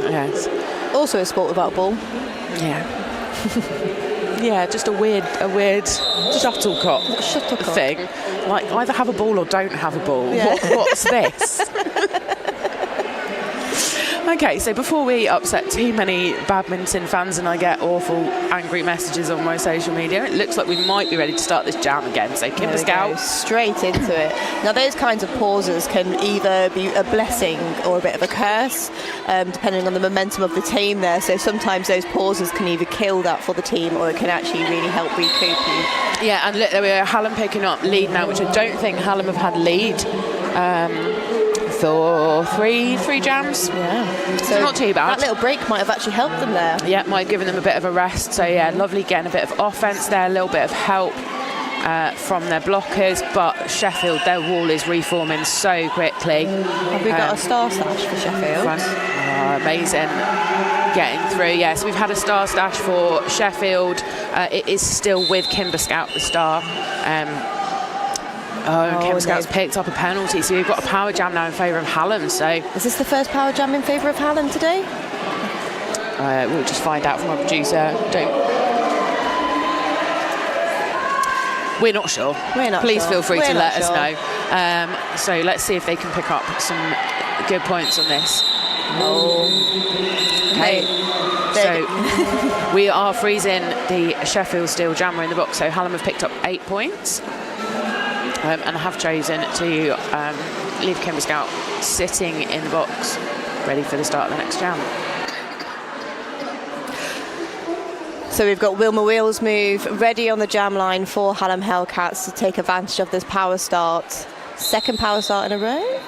[SPEAKER 1] Yes.
[SPEAKER 2] Also a sport without a ball.
[SPEAKER 1] Yeah. Yeah, just a weird shuttlecock thing. Like, either have a ball or don't have a ball.
[SPEAKER 2] Yeah.
[SPEAKER 1] What's this? Okay, so before we upset too many badminton fans and I get awful angry messages on my social media, it looks like we might be ready to start this jam again. So Kimber Scout,
[SPEAKER 2] straight into it. Now those kinds of pauses can either be a blessing or a bit of a curse, depending on the momentum of the team there. So sometimes those pauses can either kill that for the team, or it can actually really help recoup you.
[SPEAKER 1] Yeah, and look, there we are, Hallam picking up lead now, which I don't think Hallam have had lead for three jams.
[SPEAKER 2] Yeah,
[SPEAKER 1] so not too bad.
[SPEAKER 2] That little break might have actually helped them there.
[SPEAKER 1] Yeah, might have given them a bit of a rest. So yeah, lovely getting a bit of offence there, a little bit of help from their blockers, but Sheffield, their wall is reforming so quickly.
[SPEAKER 2] Have we got a star stash for Sheffield?
[SPEAKER 1] Amazing. Getting through, yes. Yeah, so we've had a star stash for Sheffield. It is still with Kimber Scout, the star. Kimber Scout's picked up a penalty, so we've got a power jam now in favour of Hallam. So
[SPEAKER 2] is this the first power jam in favour of Hallam today?
[SPEAKER 1] We'll just find out from our producer. We're not sure. Please feel free to let us know. So let's see if they can pick up some good points on this. Okay. So we are freezing the Sheffield Steel jammer in the box. So Hallam have picked up 8 points. And have chosen to leave Kimber Scout sitting in the box, ready for the start of the next jam.
[SPEAKER 2] So we've got Wilma Wheels move ready on the jam line for Hallam Hellcats to take advantage of this power start. Second power start in a row.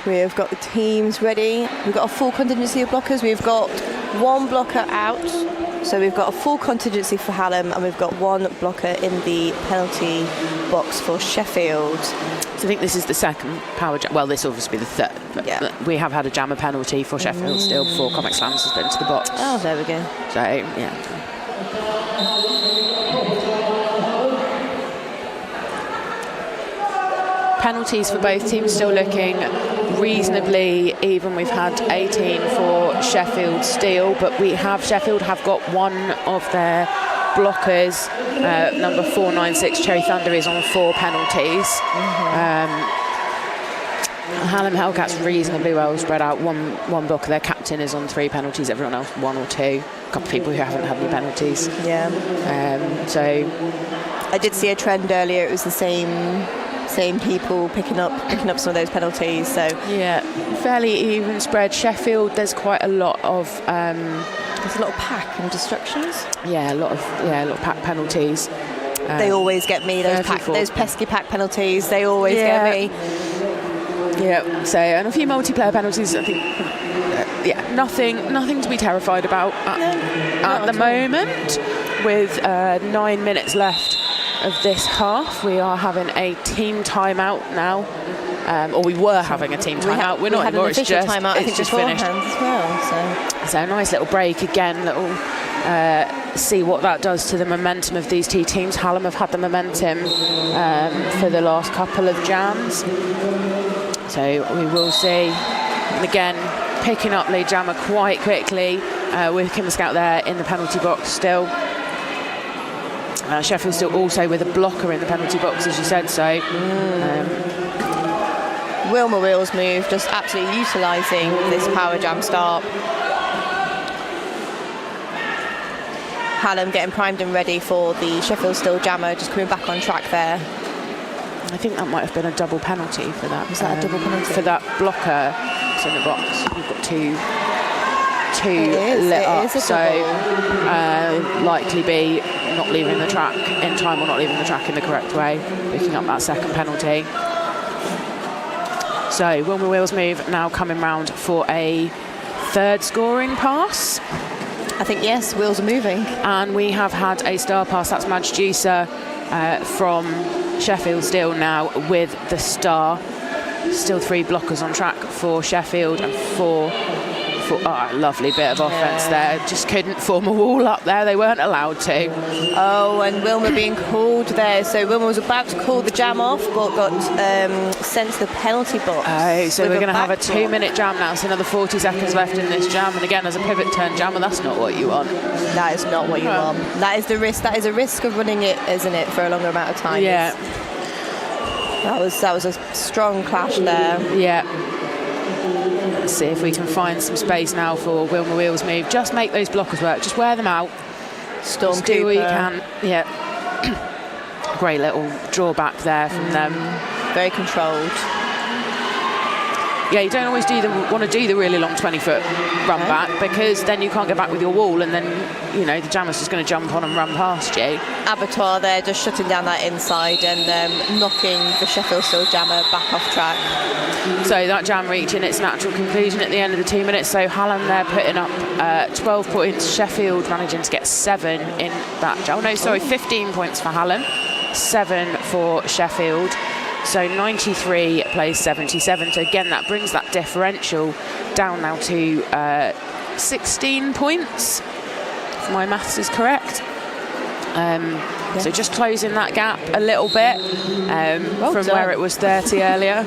[SPEAKER 2] We have got the teams ready. We've got a full contingency of blockers. We've got one blocker out. So we've got a full contingency for Hallam, and we've got one blocker in the penalty box for Sheffield.
[SPEAKER 1] So I think this is the second power jam. Well, this will obviously be the third. But we have had a jammer penalty for Sheffield still before Comic Slams has been to the box.
[SPEAKER 2] Oh, there we go.
[SPEAKER 1] So, yeah. Penalties for both teams still looking reasonably even. We've had 18 for Sheffield Steel, but Sheffield have got one of their blockers, number 496 Cherry Thunder, is on 4 penalties. Hallam Hellcats reasonably well spread out. One blocker, their captain, is on 3 penalties. Everyone else 1 or 2. A couple of people who haven't had any penalties.
[SPEAKER 2] Yeah.
[SPEAKER 1] So
[SPEAKER 2] I did see a trend earlier. It was the same people picking up some of those penalties. So
[SPEAKER 1] yeah, fairly even spread. Sheffield, there's quite a lot of
[SPEAKER 2] there's a lot of pack and destructions.
[SPEAKER 1] Yeah, a lot of pack penalties.
[SPEAKER 2] They always get me, those pesky pack penalties. They always get me.
[SPEAKER 1] Yeah. So, and a few multiplayer penalties. I think. Nothing to be terrified about at the moment. With 9 minutes left of this half, we are having a team timeout now, or we were having a team timeout. We're not anymore. It's just
[SPEAKER 2] timeout. I think
[SPEAKER 1] just finished.
[SPEAKER 2] As well,
[SPEAKER 1] so a nice little break again. See what that does to the momentum of these two teams. Hallam have had the momentum for the last couple of jams, so we will see. And again, picking up lead jammer quite quickly with Kimber Scout there in the penalty box still. Sheffield still also with a blocker in the penalty box, as you said. So
[SPEAKER 2] Wilma Wheels move, just absolutely utilising this power jam start. Hallam getting primed and ready for the Sheffield Steel jammer, just coming back on track there.
[SPEAKER 1] I think that might have been a double penalty for that.
[SPEAKER 2] Was that a double penalty?
[SPEAKER 1] For that blocker that's in the box. We've got two lit up, so likely be not leaving the track in time or not leaving the track in the correct way, picking up that second penalty. So Wilma Wheels move now coming round for a third scoring pass.
[SPEAKER 2] I think, yes, wheels are moving.
[SPEAKER 1] And we have had a star pass. That's Madge Juicer from Sheffield Steel now with the star. Still 3 blockers on track for Sheffield and 4 lovely bit of offence there. Just couldn't form a wall up there. They weren't allowed to.
[SPEAKER 2] Oh, and Wilma being called there. So Wilma was about to call the jam off, but got sent to the penalty box.
[SPEAKER 1] Oh, so we're going to have a 2-minute jam now. So another 40 seconds left in this jam. And again, as a pivot turn jammer, that's not what you want.
[SPEAKER 2] That is not what you want. That is the risk. That is a risk of running it, isn't it, for a longer amount of time?
[SPEAKER 1] Yeah.
[SPEAKER 2] That was a strong clash there.
[SPEAKER 1] Yeah. Let's see if we can find some space now for Wilma Wheels move. Just make those blockers work. Just wear them out.
[SPEAKER 2] Storm
[SPEAKER 1] Just do what you can. Yeah. Great little drawback there from them.
[SPEAKER 2] Very controlled.
[SPEAKER 1] Yeah, you don't always want to do the really long 20-foot run back, because then you can't get back with your wall, and then the jammer's just going to jump on and run past you.
[SPEAKER 2] Abattoir there, just shutting down that inside and knocking the Sheffield Steel jammer back off track.
[SPEAKER 1] So that jam reaching its natural conclusion at the end of the 2 minutes. So Hallam there putting up 12 points. Sheffield managing to get 7 in that jam. 15 points for Hallam, 7 for Sheffield. So 93 plays 77. So again, that brings that differential down now to 16 points, if my maths is correct. So just closing that gap a little bit from where it was 30 earlier.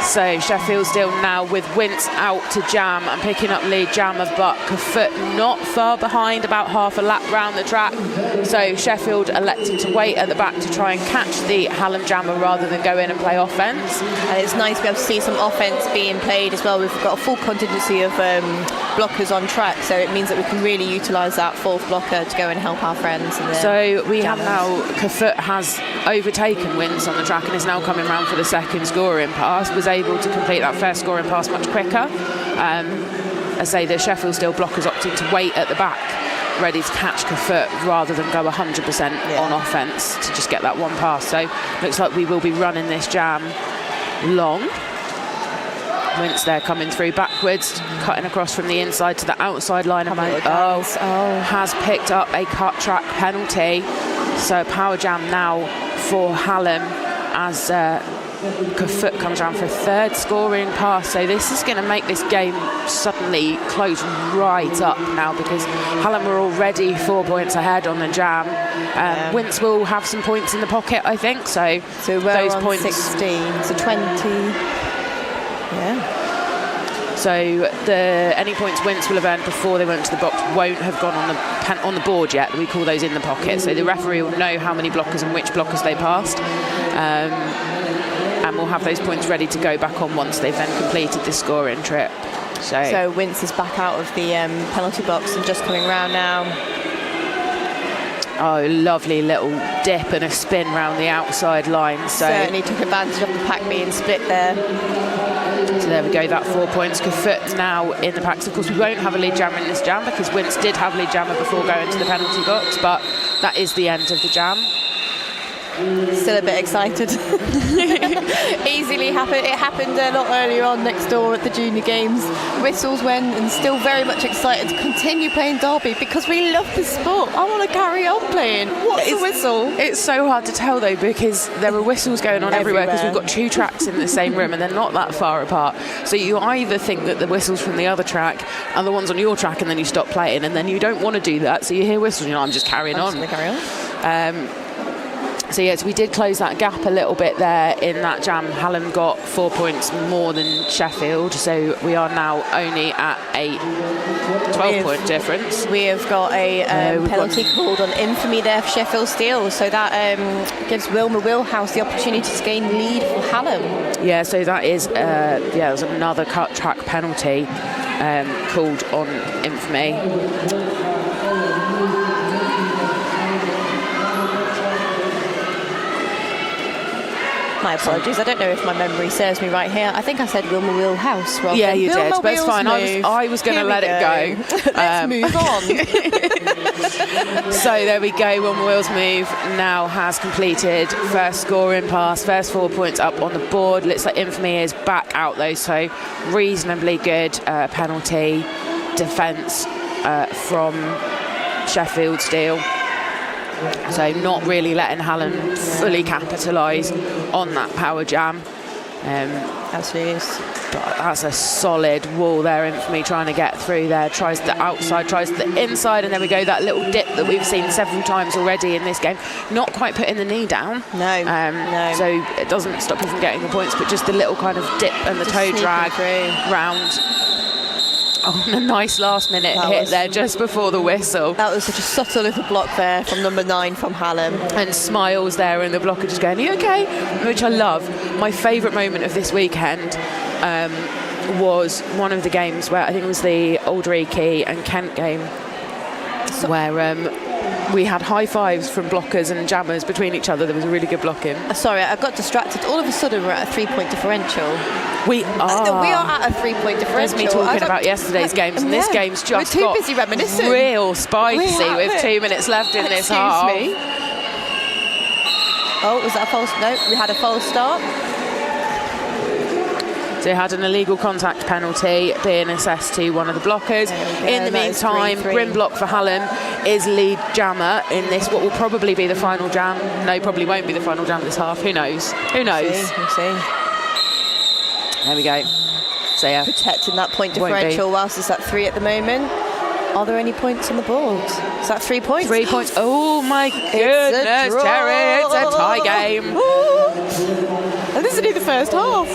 [SPEAKER 1] So Sheffield Steel now with Wince out to jam and picking up lead jammer, but Foot not far behind, about half a lap round the track. So Sheffield electing to wait at the back to try and catch the Hallam jammer rather than go in and play offence.
[SPEAKER 2] And it's nice to be able to see some offence being played as well. We've got a full contingency of blockers on track, so it means that we can really utilise that fourth blocker to go and help our friends.
[SPEAKER 1] So we have now, Foot has overtaken Wince on the track and is now coming round for the second scoring pass. Was able to complete that first scoring pass much quicker. I say the Sheffield Steel blockers opting to wait at the back, ready to catch Kafut rather than go 100% on offence to just get that one pass. So looks like we will be running this jam long. Wince there coming through backwards, cutting across from the inside to the outside line. Has picked up a cut track penalty. So power jam now for Hallam as Kafut comes around for a third scoring pass. So this is going to make this game suddenly close right up now, because Hallam are already 4 points ahead on the jam. Wince will have some points in the pocket, I think. So
[SPEAKER 2] we're
[SPEAKER 1] those
[SPEAKER 2] on
[SPEAKER 1] points,
[SPEAKER 2] 16, so 20. Yeah.
[SPEAKER 1] So any points Wince will have earned before they went to the box won't have gone on the board yet. We call those in the pocket. So the referee will know how many blockers and which blockers they passed. And we'll have those points ready to go back on once they've then completed the scoring trip. So
[SPEAKER 2] Wince is back out of the penalty box and just coming round now.
[SPEAKER 1] Oh, lovely little dip and a spin round the outside line. So
[SPEAKER 2] certainly took advantage of the pack being split there.
[SPEAKER 1] So there we go, that 4 points. Kafut now in the packs. Of course, we won't have a lead jammer in this jam because Wince did have lead jammer before going to the penalty box, but that is the end of the jam.
[SPEAKER 2] Still a bit excited. Easily happened. It happened a lot earlier on next door at the junior games. Whistles went, and still very much excited to continue playing derby because we love the sport. I want to carry on playing. What's the whistle?
[SPEAKER 1] It's so hard to tell though, because there are whistles going on everywhere because we've got 2 tracks in the same room and they're not that far apart. So you either think that the whistles from the other track are the ones on your track, and then you stop playing, and then you don't want to do that. So you hear whistles, and I'm just carrying on.
[SPEAKER 2] Just carry on.
[SPEAKER 1] So yes, we did close that gap a little bit there in that jam. Hallam got 4 points more than Sheffield, so we are now only at a 12-point difference.
[SPEAKER 2] We have got a penalty called on infamy there for Sheffield Steel, so that gives Wilma Wheelhouse the opportunity to gain lead for Hallam.
[SPEAKER 1] Yeah, so that is there's another cut track penalty called on infamy.
[SPEAKER 2] My apologies. I don't know if my memory serves me right here. I think I said Wilma Wheelhouse.
[SPEAKER 1] Yeah, you did, but it's fine. I was going to let it go.
[SPEAKER 2] Let's move on.
[SPEAKER 1] So there we go. Wilma Wheels move now has completed first scoring pass, first 4 points up on the board. Looks like infamy is back out though, so reasonably good penalty defence from Sheffield Steel. So not really letting Hallam fully capitalise on that power jam.
[SPEAKER 2] Absolutely is.
[SPEAKER 1] But that's a solid wall there, infamy trying to get through there. Tries the outside, tries the inside, and there we go, that little dip that we've seen several times already in this game. Not quite putting the knee down.
[SPEAKER 2] No.
[SPEAKER 1] So it doesn't stop you from getting the points, but just the little kind of dip and the toe drag round. Oh, a nice last-minute hit there just before the whistle.
[SPEAKER 2] That was such a subtle little block there from number 9 from Hallam.
[SPEAKER 1] And smiles there, and the blocker just going, "Are you okay?" Which I love. My favourite moment of this weekend was one of the games where I think it was the Aldereke and Kent game, where we had high fives from blockers and jammers between each other. There was a really good blocking.
[SPEAKER 2] Sorry, I got distracted. All of a sudden, we're at a 3-point differential.
[SPEAKER 1] We are.
[SPEAKER 2] We are at a 3-point differential.
[SPEAKER 1] There's me talking about yesterday's games, and this game's just
[SPEAKER 2] we're too busy reminiscing.
[SPEAKER 1] Real spicy with 2 minutes left in this half.
[SPEAKER 2] Excuse me. Oh, was that a false? No, we had a false start.
[SPEAKER 1] So they had an illegal contact penalty being assessed to one of the blockers. In the meantime, Grim block for Hallam is lead jammer in this, what will probably be the final jam. No, probably won't be the final jam this half. Who knows? Who knows?
[SPEAKER 2] We'll see.
[SPEAKER 1] There we go. So yeah,
[SPEAKER 2] protecting that point differential whilst it's at 3 at the moment. Are there any points on the board? Is that 3 points?
[SPEAKER 1] 3 points. Oh my goodness, Terry, it's a tie game.
[SPEAKER 2] And this is only the first half.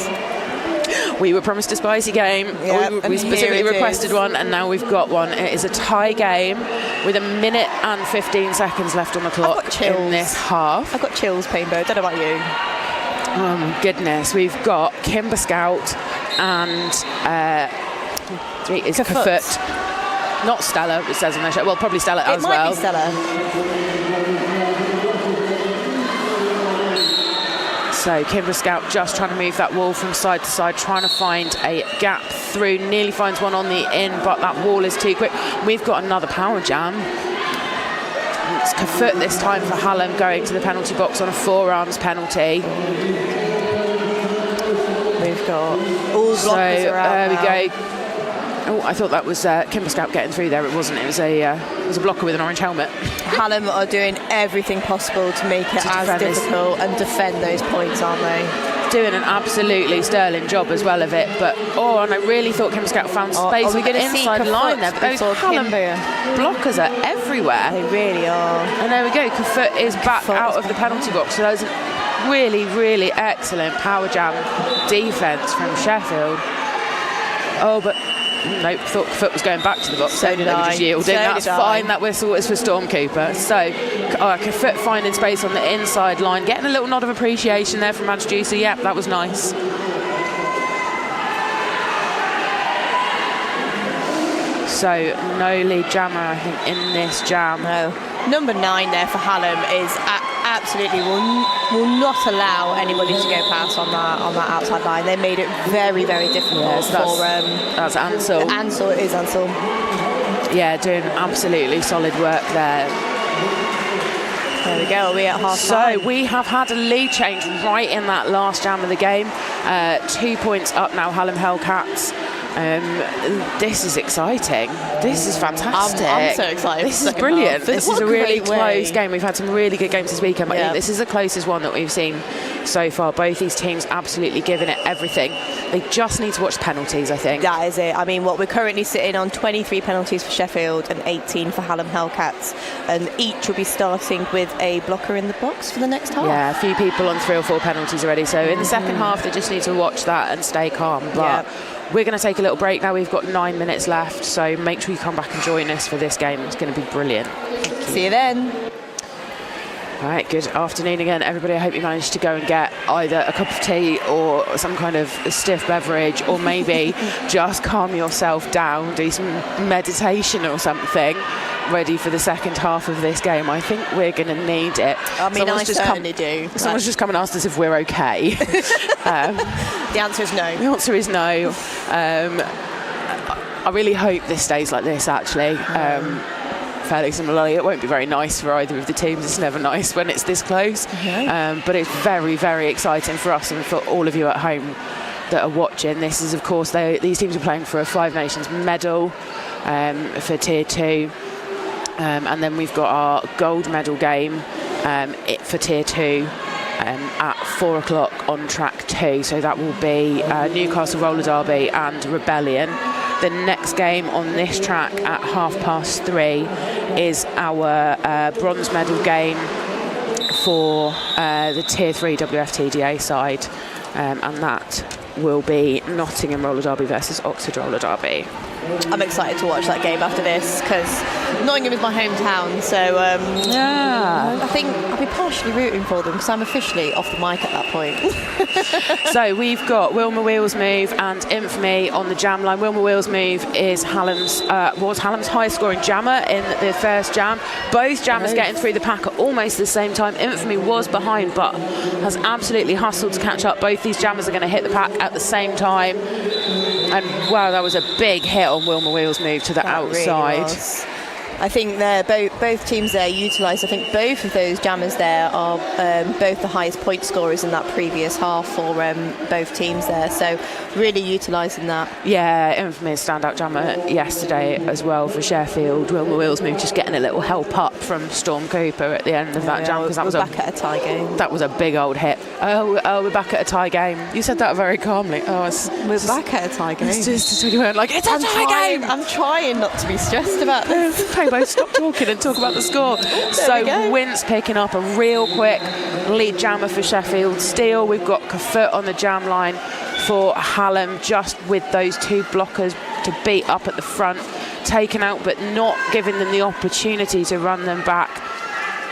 [SPEAKER 1] We were promised a spicy game.
[SPEAKER 2] Yep,
[SPEAKER 1] we specifically requested one, and now we've got one. It is a tie game with 1 minute and 15 seconds left on the clock in this half.
[SPEAKER 2] I've got chills, Painbow. Don't know about you.
[SPEAKER 1] Oh my goodness. We've got Kimber Scout and it's Kafut. Not Stella, it says on their show. Well, probably Stella as well.
[SPEAKER 2] It might be Stella.
[SPEAKER 1] So Kimber Scout just trying to move that wall from side to side, trying to find a gap through, nearly finds one on the in, but that wall is too quick. We've got another power jam. It's Kafut this time for Hallam, going to the penalty box on a forearms penalty.
[SPEAKER 2] We've got all blockers are out
[SPEAKER 1] there we
[SPEAKER 2] now.
[SPEAKER 1] go. Oh, I thought that was Kimber Scout getting through there. It wasn't. It was a blocker with an orange helmet.
[SPEAKER 2] Hallam are doing everything possible to make it as difficult and defend those points, aren't they?
[SPEAKER 1] Doing an absolutely sterling job as well of it. But and I really thought Kimber Scout found space on the inside line there. But those Hallam blockers are everywhere.
[SPEAKER 2] They really are.
[SPEAKER 1] And there we go. Kafut is back out of the penalty box. So that was a really, really excellent power jam defence from Sheffield. Oh, but nope, thought Kafut was going back to the box.
[SPEAKER 2] So did I.
[SPEAKER 1] Just yielding.
[SPEAKER 2] So
[SPEAKER 1] That's fine. That whistle was for Storm Cooper. So Kafut finding space on the inside line, getting a little nod of appreciation there from Madge Juicy. Yep, that was nice. So no lead jammer, I think, in this jam.
[SPEAKER 2] No. Number 9 there for Hallam is absolutely will not allow anybody to go past on that outside line. They made it very, very difficult for
[SPEAKER 1] that's Ansel.
[SPEAKER 2] Ansel, it is Ansel.
[SPEAKER 1] Yeah, doing absolutely solid work there.
[SPEAKER 2] There we go, we're at half time.
[SPEAKER 1] So we have had a lead change right in that last jam of the game. 2 points up now, Hallam Hellcats. This is exciting. This is fantastic.
[SPEAKER 2] I'm so excited.
[SPEAKER 1] This is brilliant. This is a really close game. We've had some really good games this weekend, but this is the closest one that we've seen so far. Both these teams absolutely giving it everything. They just need to watch penalties, I think.
[SPEAKER 2] That is it. I mean, we're currently sitting on 23 penalties for Sheffield and 18 for Hallam Hellcats, and each will be starting with a blocker in the box for the next half.
[SPEAKER 1] Yeah, a few people on 3 or 4 penalties already. So in the second half, they just need to watch that and stay calm. But we're going to take a little break now. We've got 9 minutes left, so make sure you come back and join us for this game. It's going to be brilliant.
[SPEAKER 2] See you then.
[SPEAKER 1] All right, good afternoon again, everybody. I hope you managed to go and get either a cup of tea or some kind of stiff beverage, or maybe just calm yourself down, do some meditation or something, ready for the second half of this game. I think we're going to need it.
[SPEAKER 2] I mean, I certainly do.
[SPEAKER 1] Someone's just come and asked us if we're okay.
[SPEAKER 2] The answer is no.
[SPEAKER 1] The answer is no. I really hope this stays like this, actually. Fairly similarly, it won't be very nice for either of the teams. It's never nice when it's this close. But it's very, very exciting for us and for all of you at home that are watching. This is, of course, these teams are playing for a Five Nations medal for Tier 2. And then we've got our gold medal game for Tier 2 at 4 o'clock on track 2. So that will be Newcastle Roller Derby and Rebellion. The next game on this track at 3:30 is our bronze medal game for the Tier 3 WFTDA side, and that will be Nottingham Roller Derby versus Oxford Roller Derby.
[SPEAKER 2] I'm excited to watch that game after this, because Nottingham is my hometown, so I think I'll be partially rooting for them, because I'm officially off the mic at that point.
[SPEAKER 1] So we've got Wilma Wheels Move and Infamy on the jam line. Wilma Wheels Move is Hallam's highest scoring jammer in the first jam. Both jammers getting through the pack at almost the same time. Infamy was behind, but has absolutely hustled to catch up. Both these jammers are going to hit the pack at the same time. And wow, that was a big hit on Wilma Wheels Move to the outside.
[SPEAKER 2] Really, I think both teams there utilise, I think both of those jammers there are both the highest point scorers in that previous half for both teams there, so really utilising that. Yeah,
[SPEAKER 1] Infamy standout jammer yesterday as well for Sheffield. Wilma Wheels Move just getting a little help up from Storm Cooper at the end of that jam, because that was
[SPEAKER 2] back at a tie game.
[SPEAKER 1] That was a big old hit. Oh, we're back at a tie game. You said that very calmly.
[SPEAKER 2] We're back at a tie game.
[SPEAKER 1] It's just you weren't like, it's a tie game.
[SPEAKER 2] I'm trying not to be stressed about this.
[SPEAKER 1] Both stop talking and talk about the score. So Wince picking up a real quick lead jammer for Sheffield. Still, we've got Kafut on the jam line for Hallam, just with those 2 blockers to beat up at the front, taken out but not giving them the opportunity to run them back.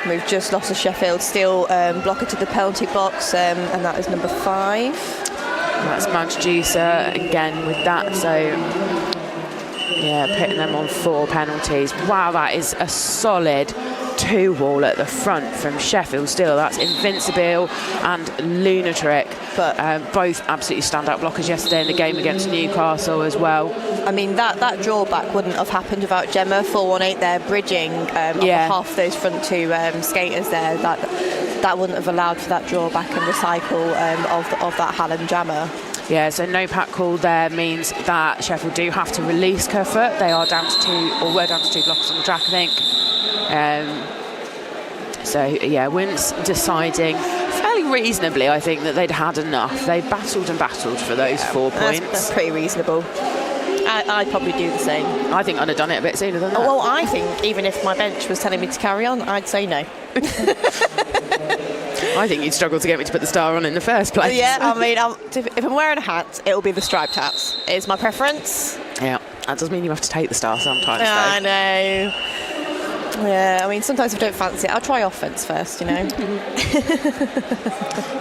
[SPEAKER 2] We've just lost a Sheffield still blocker to the penalty box, and that is number 5.
[SPEAKER 1] That's Madge Juicer again with that, so yeah, putting them on 4 penalties. Wow, that is a solid 2-wall at the front from Sheffield still. That's Invincible and Lunatric. But both absolutely standout blockers yesterday in the game against Newcastle as well.
[SPEAKER 2] I mean, that drawback wouldn't have happened without Gemma. 418 there, bridging on behalf of those front two skaters there. That wouldn't have allowed for that drawback and recycle of that Hallam jammer.
[SPEAKER 1] Yeah, so no pack call there means that Sheffield do have to release Kerfoot. They are down to 2, or were down to 2 blockers on the track, I think. So, yeah, Wince deciding fairly reasonably, I think, that they'd had enough. They battled and battled for those 4 points.
[SPEAKER 2] That's pretty reasonable. I'd probably do the same.
[SPEAKER 1] I think I'd have done it a bit sooner than that.
[SPEAKER 2] Well, I think even if my bench was telling me to carry on, I'd say no.
[SPEAKER 1] I think you'd struggle to get me to put the star on in the first place.
[SPEAKER 2] Yeah, I mean, if I'm wearing a hat, it'll be the striped hats. It's my preference.
[SPEAKER 1] Yeah, that does mean you have to take the star sometimes, though.
[SPEAKER 2] I know. Yeah, I mean, sometimes if I don't fancy it, I'll try offense first, you know.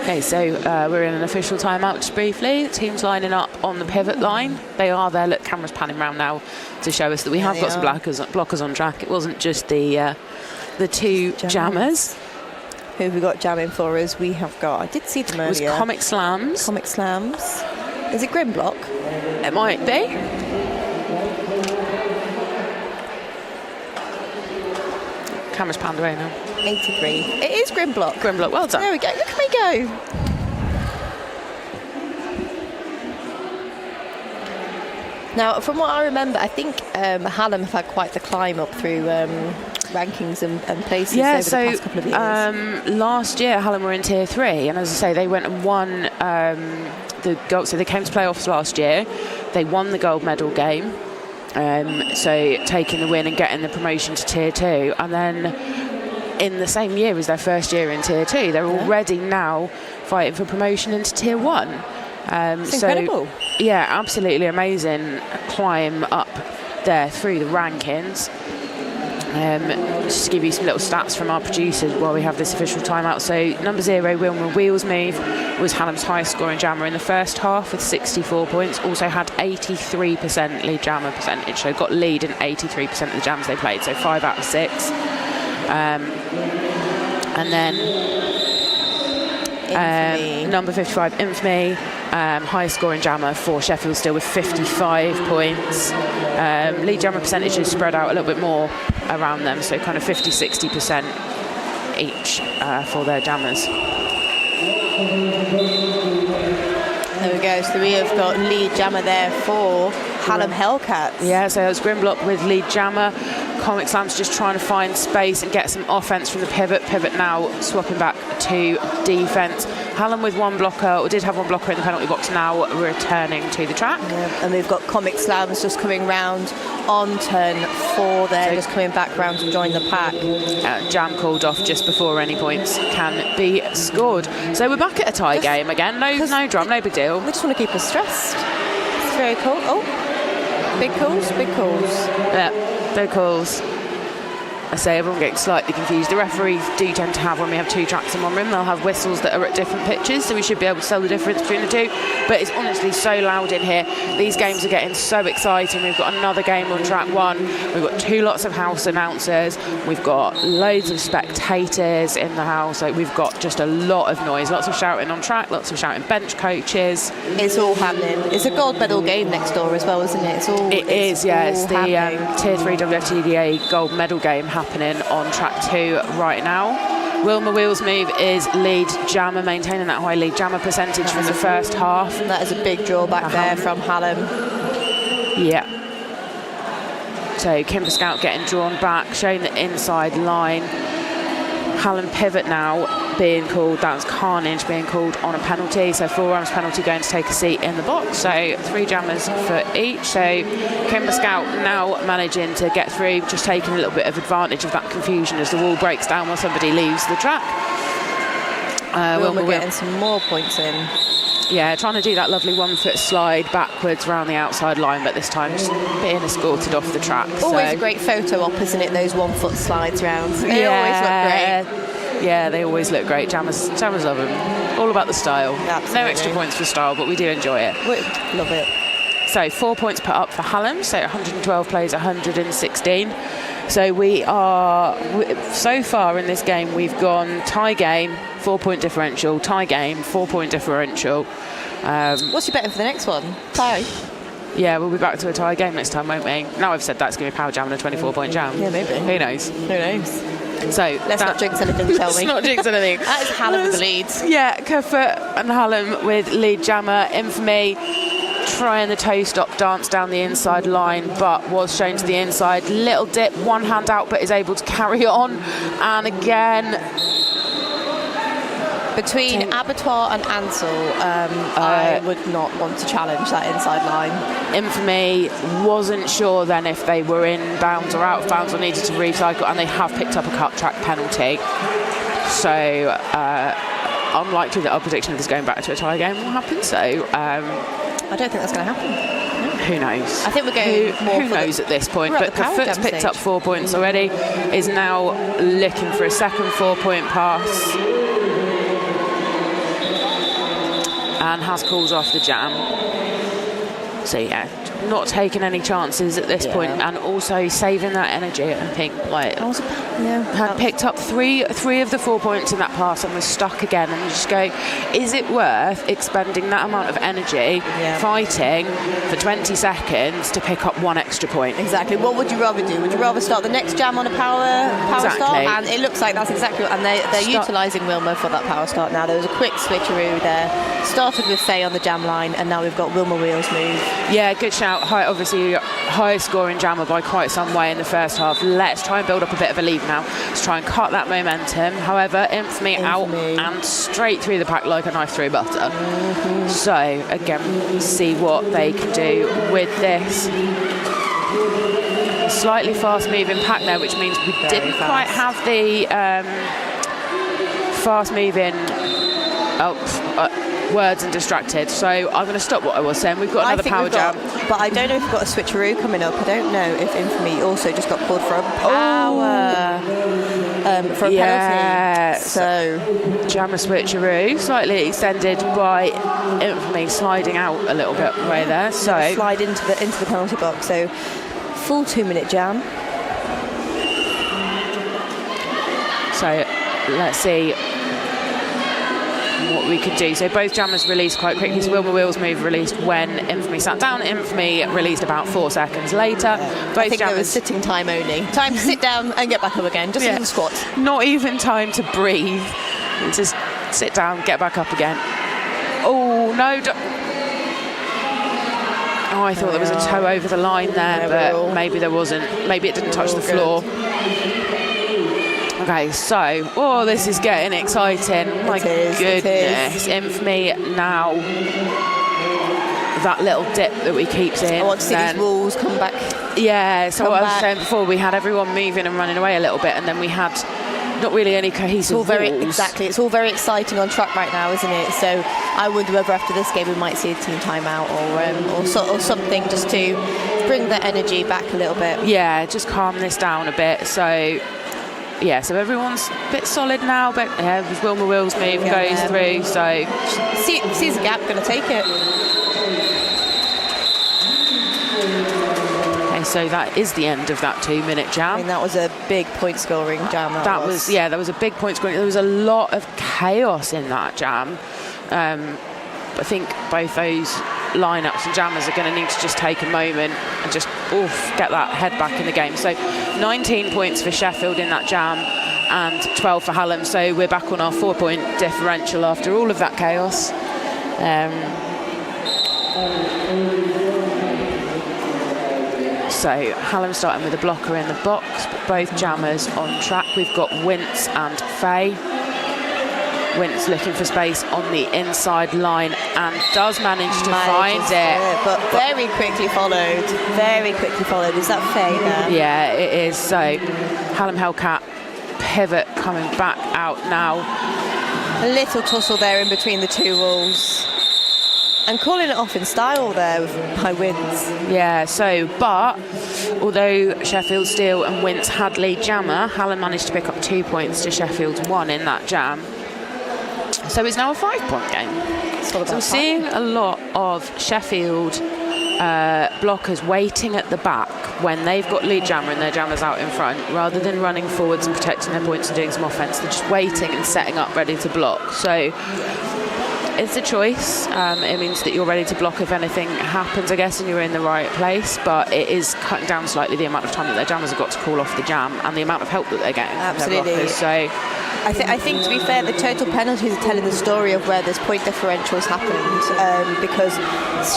[SPEAKER 1] Okay, so we're in an official timeout just briefly. The team's lining up on the pivot line. They are there. Look, camera's panning round now to show us that we have got some blockers on track. It wasn't just the 2 jammers.
[SPEAKER 2] Who have we got jamming for us? We have got, I did see them earlier.
[SPEAKER 1] It was Comic Slams.
[SPEAKER 2] Comic Slams. Is it Grimblock?
[SPEAKER 1] It might be. Camera's panned away now.
[SPEAKER 2] 83. It is Grimblock.
[SPEAKER 1] Grimblock, well done.
[SPEAKER 2] There we go. Look at me go. Now, from what I remember, I think Hallam have had quite the climb up through rankings and places over the past couple of years.
[SPEAKER 1] Last year Hallam were in Tier 3, and as I say, they went and won the gold. So they came to playoffs last year. They won the gold medal game. So taking the win and getting the promotion to Tier 2, and then in the same year as their first year in Tier 2, they're already now fighting for promotion into Tier 1.
[SPEAKER 2] It's incredible.
[SPEAKER 1] Yeah, absolutely amazing climb up there through the rankings. Just to give you some little stats from our producers while we have this official timeout. So number 0, Wilma Wheels Move, was Hallam's highest scoring jammer in the first half with 64 points. Also had 83% lead jammer percentage, so got lead in 83% of the jams they played, so 5 out of 6. And then number 55, Infamy, highest scoring jammer for Sheffield still with 55 points. Lead jammer percentages spread out a little bit more around them, so kind of 50-60% each for their jammers.
[SPEAKER 2] There we go, so we have got lead jammer there for Hallam Hellcats.
[SPEAKER 1] Yeah, so it's Grimblock with lead jammer. Comic Slam's just trying to find space and get some offense from the pivot. Pivot now swapping back to defense. Hallam with 1 blocker, or did have 1 blocker in the penalty box, now returning to the track.
[SPEAKER 2] Yeah, and we've got Comic Slams just coming round on turn 4 there, so just coming back round to join the pack.
[SPEAKER 1] Jam called off just before any points can be scored. So we're back at a tie game again. No drum, no big deal.
[SPEAKER 2] We just want to keep us stressed. It's very cool. Oh, big calls, big calls.
[SPEAKER 1] Yeah, big calls. I say everyone getting slightly confused. The referees do tend to have, when we have 2 tracks in one room, they'll have whistles that are at different pitches, so we should be able to tell the difference between the 2. But it's honestly so loud in here. These games are getting so exciting. We've got another game on track 1. We've got 2 lots of house announcers. We've got loads of spectators in the house. Like, we've got just a lot of noise. Lots of shouting on track, lots of shouting bench coaches.
[SPEAKER 2] It's all happening. It's a gold medal game next door as well, isn't it?
[SPEAKER 1] It is, yeah. It's the Tier 3 WTDA gold medal game happening on track 2 right now. Wilma Wheels Move is lead jammer, maintaining that high lead jammer percentage from the first half.
[SPEAKER 2] And that is a big drawback there from Hallam.
[SPEAKER 1] Yeah. So Kimber Scout getting drawn back, showing the inside line. Hallam pivot now being called, that's Carnage being called on a penalty, so 4 rounds penalty going to take a seat in the box, so 3 jammers for each. So Kimber Scout now managing to get through, just taking a little bit of advantage of that confusion as the wall breaks down while somebody leaves the track.
[SPEAKER 2] Wilma getting some more points in.
[SPEAKER 1] Yeah, trying to do that lovely 1-foot slide backwards around the outside line, but this time just being escorted off the track.
[SPEAKER 2] Always a great photo op, isn't it, those 1-foot slides round? They always look great.
[SPEAKER 1] Yeah, they always look great. Jammers love them. All about the style.
[SPEAKER 2] Absolutely.
[SPEAKER 1] No extra points for style, but we do enjoy it.
[SPEAKER 2] Love it.
[SPEAKER 1] So 4 points put up for Hallam, so 112 plays 116. So so far in this game, we've gone tie game, 4-point differential, tie game, 4-point differential.
[SPEAKER 2] What's your betting for the next one? Tie?
[SPEAKER 1] Yeah, we'll be back to a tie game next time, won't we? Now I've said that, it's going to be power jam and a 24-point jam.
[SPEAKER 2] Yeah, maybe.
[SPEAKER 1] Who knows?
[SPEAKER 2] Who knows?
[SPEAKER 1] So
[SPEAKER 2] let's not jinx anything, shall we?
[SPEAKER 1] Let's not jinx anything.
[SPEAKER 2] That is Hallam with the leads.
[SPEAKER 1] Yeah, Cuthbert and Hallam with lead jammer. Infamy trying the toe stop dance down the inside line, but was shown to the inside. Little dip, one hand out, but is able to carry on. And again,
[SPEAKER 2] between Abattoir and Ansel, I would not want to challenge that inside line. Infamy
[SPEAKER 1] wasn't sure then if they were in bounds or out of bounds or needed to recycle, and they have picked up a cut track penalty. So unlikely that our prediction of this going back to a tie game will happen. So
[SPEAKER 2] I don't think that's going to happen.
[SPEAKER 1] Who knows?
[SPEAKER 2] I think we're going
[SPEAKER 1] who knows at this point. But Cuthbert's picked up 4 points already, is now looking for a second 4-point pass. And has called off the jam. So yeah, not taking any chances at this point, and also saving that energy. I think had picked up three of the 4 points in that pass and was stuck again. And you just go, is it worth expending that amount of energy fighting for 20 seconds to pick up one extra point?
[SPEAKER 2] Exactly. What would you rather do? Would you rather start the next jam on a power start? And it looks like that's exactly what, and they're utilising Wilma for that power start now. There was a quick switcheroo there. Started with Faye on the jam line, and now we've got Wilma Wheels move.
[SPEAKER 1] Yeah, good shout. Obviously, highest scoring jammer by quite some way in the first half. Let's try and build up a bit of a lead now. Let's try and cut that momentum. However, Infamy out and straight through the pack like a knife through butter. So, again, see what they can do with this. Slightly fast-moving pack there, which means we didn't quite have the fast-moving... words and distracted, so I'm going to stop what I was saying. We've got another power jam,
[SPEAKER 2] but I don't know if we've got a switcheroo coming up. I don't know if Infamy also just got called for a power for a penalty. So
[SPEAKER 1] jammer switcheroo, slightly extended by Infamy sliding out a little bit right there. So
[SPEAKER 2] slide into the penalty box. So full 2-minute jam.
[SPEAKER 1] So let's see what we could do. So both jammers released quite quickly. So Wilma Wheels move released when Infamy sat down. Infamy released about 4 seconds later. Both
[SPEAKER 2] I think there was sitting time only. Time to sit down and get back up again. Just in squats.
[SPEAKER 1] Not even time to breathe. Just sit down, get back up again. Oh no! I thought there was a toe over the line there, but maybe there wasn't. Maybe it didn't touch the floor. Okay, so, this is getting exciting. My goodness. Infamy now. That little dip that we keep seeing.
[SPEAKER 2] I want to see these walls come back.
[SPEAKER 1] Yeah, so what I was saying before, we had everyone moving and running away a little bit, and then we had not really any cohesive walls.
[SPEAKER 2] Exactly. It's all very exciting on track right now, isn't it? So I wonder whether after this game we might see a team timeout or something just to bring the energy back a little bit.
[SPEAKER 1] Yeah, just calm this down a bit. So... yeah, so everyone's a bit solid now, but Wilma Wheels move goes through, so...
[SPEAKER 2] Sees a gap, going to take it.
[SPEAKER 1] Okay, so that is the end of that 2-minute jam.
[SPEAKER 2] I mean, that was a big point-scoring jam.
[SPEAKER 1] That was a big point-scoring. There was a lot of chaos in that jam. I think both those lineups and jammers are going to need to just take a moment and just get that head back in the game. So 19 points for Sheffield in that jam and 12 for Hallam. So we're back on our 4-point differential after all of that chaos. So Hallam starting with a blocker in the box, but both jammers on track. We've got Wince and Faye. Wince looking for space on the inside line and does manage to find it.
[SPEAKER 2] But very quickly followed. Is that Faye there?
[SPEAKER 1] Yeah, it is. So Hallam Hellcat pivot coming back out now.
[SPEAKER 2] A little tussle there in between the two walls. And calling it off in style there by Wince.
[SPEAKER 1] Yeah, but although Sheffield Steel and Wince had lead jammer, Hallam managed to pick up 2 points to Sheffield's 1 in that jam. So it's now a 5-point game. So we're seeing a lot of Sheffield blockers waiting at the back when they've got lead jammer and their jammer's out in front, rather than running forwards and protecting their points and doing some offence. They're just waiting and setting up ready to block. So it's a choice. It means that you're ready to block if anything happens, I guess, and you're in the right place, but it is cutting down slightly the amount of time that their jammers have got to call off the jam and the amount of help that they're getting from their blockers. So
[SPEAKER 2] I think, to be fair, the total penalties are telling the story of where this point differential's happened, because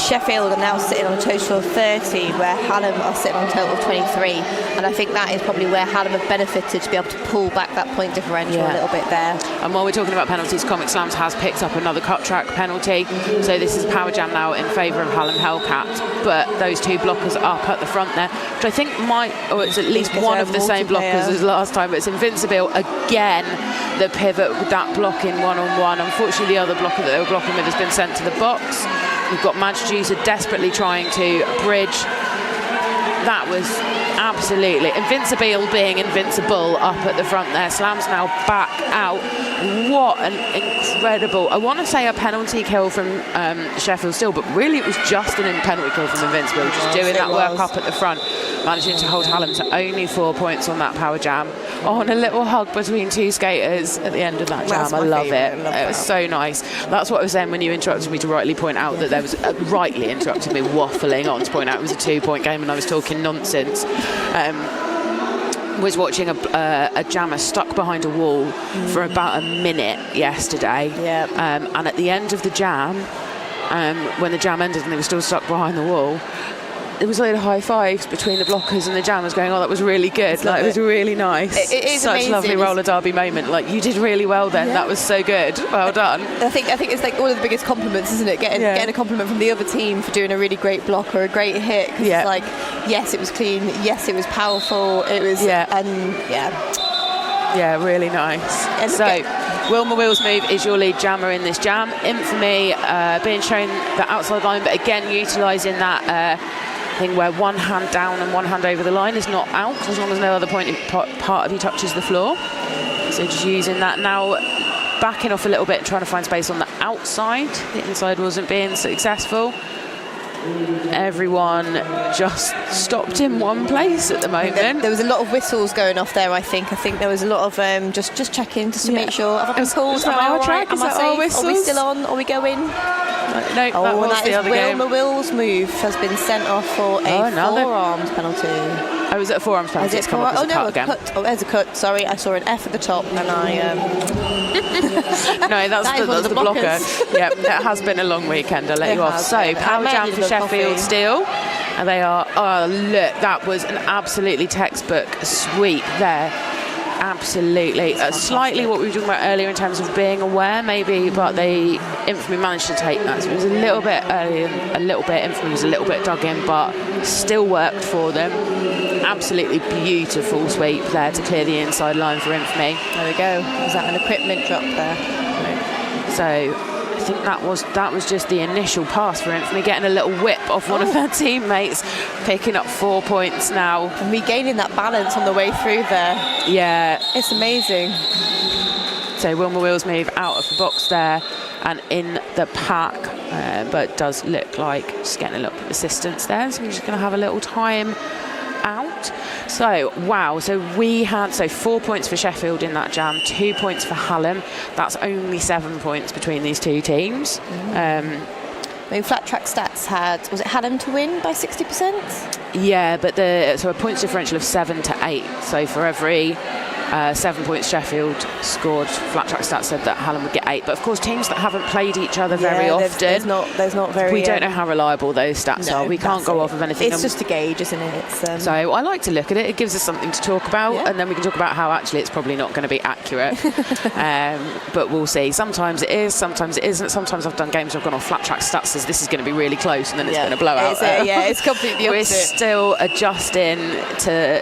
[SPEAKER 2] Sheffield are now sitting on a total of 30, where Hallam are sitting on a total of 23, and I think that is probably where Hallam have benefited to be able to pull back that point differential a little bit there.
[SPEAKER 1] And while we're talking about penalties, Comic Slams has picked up another cut track penalty, so this is power jam now in favour of Hallam Hellcats, but those two blockers up at the front there, which I think it's at least one of the same blockers as last time, but it's Invincible again. The pivot with that block in one-on-one. Unfortunately, the other blocker that they were blocking with has been sent to the box. We've got Madjusa desperately trying to bridge. That was absolutely Invincible being invincible up at the front there. Slam's now back out. What an incredible, I want to say a penalty kill from Sheffield still, but really it was just a penalty kill from Invincible, just doing that work up at the front, managing to hold Hallam to only 4 points on that power jam. Oh, and a little hug between two skaters at the end of that jam. I love it. It was so nice. That's what I was saying when you interrupted me to rightly point out that there was rightly interrupted me waffling on to point out it was a 2-point game and I was talking nonsense. Was watching a jammer stuck behind a wall for about a minute yesterday. And at the end of the jam, when the jam ended and they were still stuck behind the wall, there was a load of high fives between the blockers and the jammers going, oh, that was really good. Like, it was really nice.
[SPEAKER 2] It is
[SPEAKER 1] such
[SPEAKER 2] amazing.
[SPEAKER 1] A lovely roller derby moment. Like, you did really well then. That was so good. Well done.
[SPEAKER 2] I think it's like one of the biggest compliments, isn't it? Getting a compliment from the other team for doing a really great block or a great hit. Cause it's like, yes, it was clean. Yes, it was powerful. It was,
[SPEAKER 1] Yeah, really nice. And so, Wilma Wheels Move is your lead jammer in this jam. Infamy being shown the outside line, but again utilising that thing where one hand down and one hand over the line is not out, as long as no other part of you touches the floor. So just using that now, backing off a little bit, trying to find space on the outside. The inside wasn't being successful. Everyone just stopped in one place at the moment.
[SPEAKER 2] There was a lot of whistles going off there, I think. I think there was a lot of just checking just to make sure. Have I been called? Am I all right? Am I safe? Are we still on? Are we going?
[SPEAKER 1] No, that was the other game.
[SPEAKER 2] Wilma Will's move has been sent off for a forearms penalty.
[SPEAKER 1] Oh, was it a forearms penalty?
[SPEAKER 2] It's come up as a cut again. Oh, there's a cut. Sorry, I saw an F at the top and I...
[SPEAKER 1] No, that's the blocker. Yeah, it has been a long weekend, I'll let you off. So, power jam for Sheffield still. And they are, oh, look, that was an absolutely textbook sweep there. Absolutely. Slightly what we were talking about earlier in terms of being aware, maybe, but they Infamy managed to take that. So it was a little bit early, Infamy was a little bit dug in, but still worked for them. Absolutely beautiful sweep there to clear the inside line for Infamy.
[SPEAKER 2] There we go. Was that an equipment drop there?
[SPEAKER 1] So I think that was just the initial pass for Infamy, getting a little whip off one of their teammates, picking up 4 points now.
[SPEAKER 2] And regaining that balance on the way through there.
[SPEAKER 1] Yeah.
[SPEAKER 2] It's amazing.
[SPEAKER 1] So Wilma Wheels Move out of the box there and in the pack, but it does look like just getting a little bit of assistance there. So we're just going to have a little time out. So, wow, so we had 4 points for Sheffield in that jam, 2 points for Hallam. That's only 7 points between these two teams.
[SPEAKER 2] I mean, Flat Track Stats had, was it Hallam to win by 60%?
[SPEAKER 1] Yeah, but so a points differential of 7 to 8. So for every 7 points Sheffield scored, Flat Track Stats said that Hallam would get 8. But of course, teams that haven't played each other very often,
[SPEAKER 2] there's not very.
[SPEAKER 1] We don't know how reliable those stats are. We can't go off of anything.
[SPEAKER 2] It's just a gauge, isn't it?
[SPEAKER 1] So I like to look at it. It gives us something to talk about, and then we can talk about how actually it's probably not going to be accurate. But we'll see. Sometimes it is, sometimes it isn't. Sometimes I've done games where I've gone on Flat Track Stats says this is going to be really close, and then it's been a blowout.
[SPEAKER 2] It's completely opposite.
[SPEAKER 1] We're still adjusting to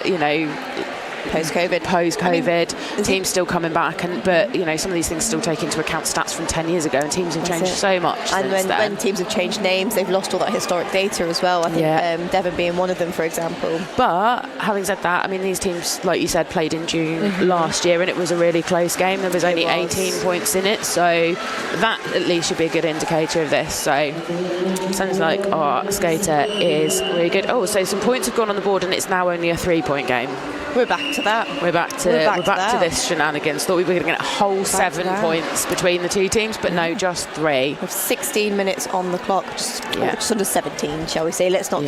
[SPEAKER 2] Post-COVID.
[SPEAKER 1] Teams still coming back, but some of these things still take into account stats from 10 years ago, and teams have changed so much.
[SPEAKER 2] And when teams have changed names, they've lost all that historic data as well. I think Devon being one of them, for example.
[SPEAKER 1] But having said that, I mean, these teams, like you said, played in June last year, and it was a really close game. There was only 18 points in it, so that at least should be a good indicator of this. So sounds like our skater is really good. Oh, so some points have gone on the board, and it's now only a 3-point game.
[SPEAKER 2] We're back to that.
[SPEAKER 1] We're back to this shenanigans. Thought we were going to get a whole 7 points between the two teams, but no, just 3.
[SPEAKER 2] With 16 minutes on the clock, just under 17, shall we say. Let's not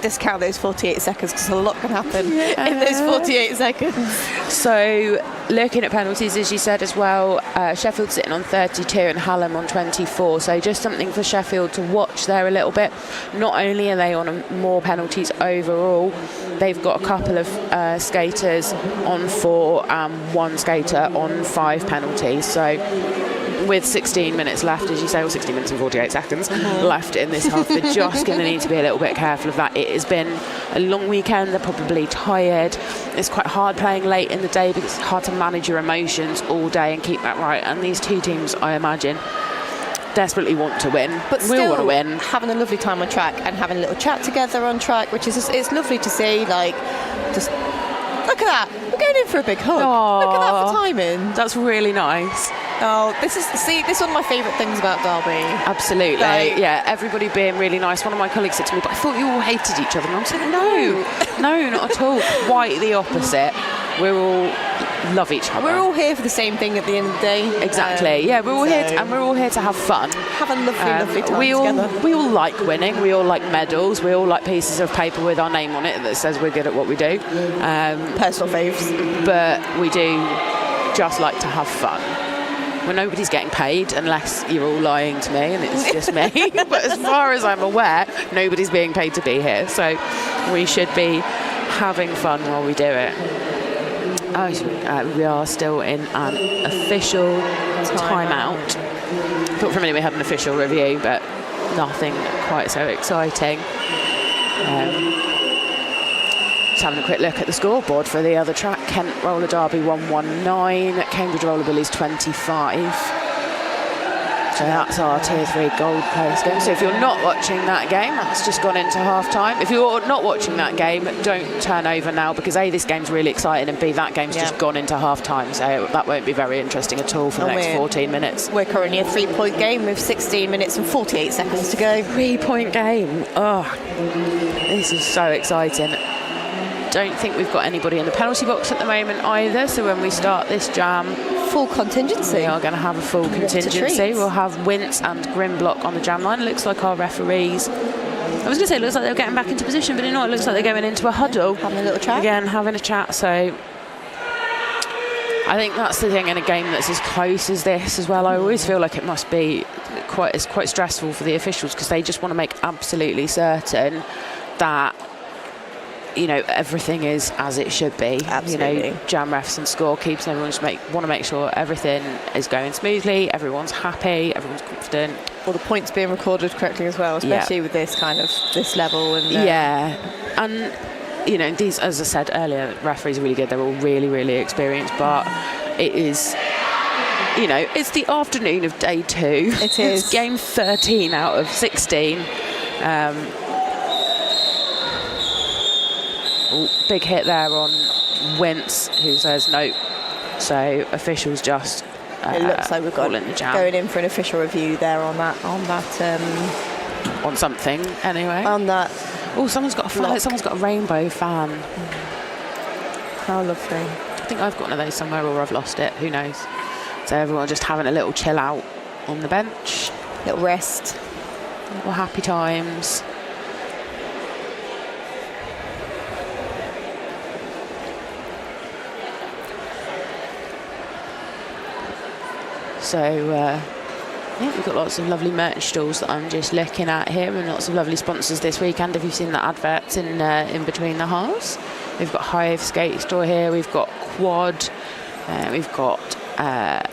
[SPEAKER 2] discount those 48 seconds, because a lot can happen in those 48 seconds.
[SPEAKER 1] So looking at penalties, as you said as well, Sheffield sitting on 32 and Hallam on 24. So just something for Sheffield to watch there a little bit. Not only are they on more penalties overall, they've got a couple of skaters on 4 and one skater on 5 penalties. So with 16 minutes left, as you say, or 16 minutes and 48 seconds left in this half, they're just going to need to be a little bit careful of that. It has been a long weekend. They're probably tired. It's quite hard playing late in the day because it's hard to manage your emotions all day and keep that right. And these two teams, I imagine, desperately want to win,
[SPEAKER 2] but
[SPEAKER 1] we want to win.
[SPEAKER 2] Having a lovely time on track and having a little chat together on track, which is it's lovely to see. Like, just look at that, we're going in for a big hug.
[SPEAKER 1] Aww,
[SPEAKER 2] look at that for timing.
[SPEAKER 1] That's really nice.
[SPEAKER 2] Oh, this is one of my favourite things about Derby.
[SPEAKER 1] Absolutely, everybody being really nice. One of my colleagues said to me, but I thought you all hated each other. And I'm saying, no, not at all. Quite the opposite. We're all love each other.
[SPEAKER 2] We're all here for the same thing at the end of the day.
[SPEAKER 1] Exactly. We're all here, and we're all here to have fun.
[SPEAKER 2] Have a lovely time together.
[SPEAKER 1] We all like winning. We all like medals. We all like pieces of paper with our name on it that says we're good at what we do.
[SPEAKER 2] Personal faves.
[SPEAKER 1] But we do just like to have fun. Well, nobody's getting paid unless you're all lying to me and it's just me. But as far as I'm aware, nobody's being paid to be here. So we should be having fun while we do it. We are still in an official timeout. Thought for a minute we had an official review, but nothing quite so exciting. Just having a quick look at the scoreboard for the other track. Kent Roller Derby 119, Cambridge Roller Bullies 25. So that's our Tier 3 gold place game. So if you're not watching that game, that's just gone into half-time. If you're not watching that game, don't turn over now, because A, this game's really exciting, and B, that game's just gone into half-time. So that won't be very interesting at all for the next 14 minutes.
[SPEAKER 2] We're currently a 3-point game with 16 minutes and 48 seconds to go.
[SPEAKER 1] 3-point game. Oh, this is so exciting. Don't think we've got anybody in the penalty box at the moment either, so when we start this jam,
[SPEAKER 2] full contingency.
[SPEAKER 1] We are going to have a full contingency. We'll have Wince and Grimlock on the jam line. It looks like our referees, I was going to say it looks like they're getting back into position, but it looks like they're going into a huddle.
[SPEAKER 2] Having a little chat.
[SPEAKER 1] Again, having a chat. So I think that's the thing in a game that's as close as this as well. I always feel like it must be quite stressful for the officials, because they just want to make absolutely certain that everything is as it should be.
[SPEAKER 2] Absolutely.
[SPEAKER 1] Jam refs and scorekeepers and everyone just want to make sure everything is going smoothly, everyone's happy, everyone's confident.
[SPEAKER 2] All the points being recorded correctly as well, especially with this level. And
[SPEAKER 1] and these, as I said earlier, referees are really good. They're all really, really experienced, but it is, it's the afternoon of day 2.
[SPEAKER 2] It is.
[SPEAKER 1] It's game 13 out of 16. Big hit there on Wince, who says no. So officials just
[SPEAKER 2] it looks like we've got going in for an official review there on that
[SPEAKER 1] on something anyway.
[SPEAKER 2] On that.
[SPEAKER 1] Oh, someone's got a rainbow fan.
[SPEAKER 2] How lovely.
[SPEAKER 1] I think I've got one of those somewhere, or I've lost it. Who knows? So everyone just having a little chill out on the bench.
[SPEAKER 2] Little rest.
[SPEAKER 1] Little happy times. So, we've got lots of lovely merch stalls that I'm just looking at here, and lots of lovely sponsors this weekend. Have you seen the adverts in between the halves? We've got Hive Skate Store here. We've got Quad. We've got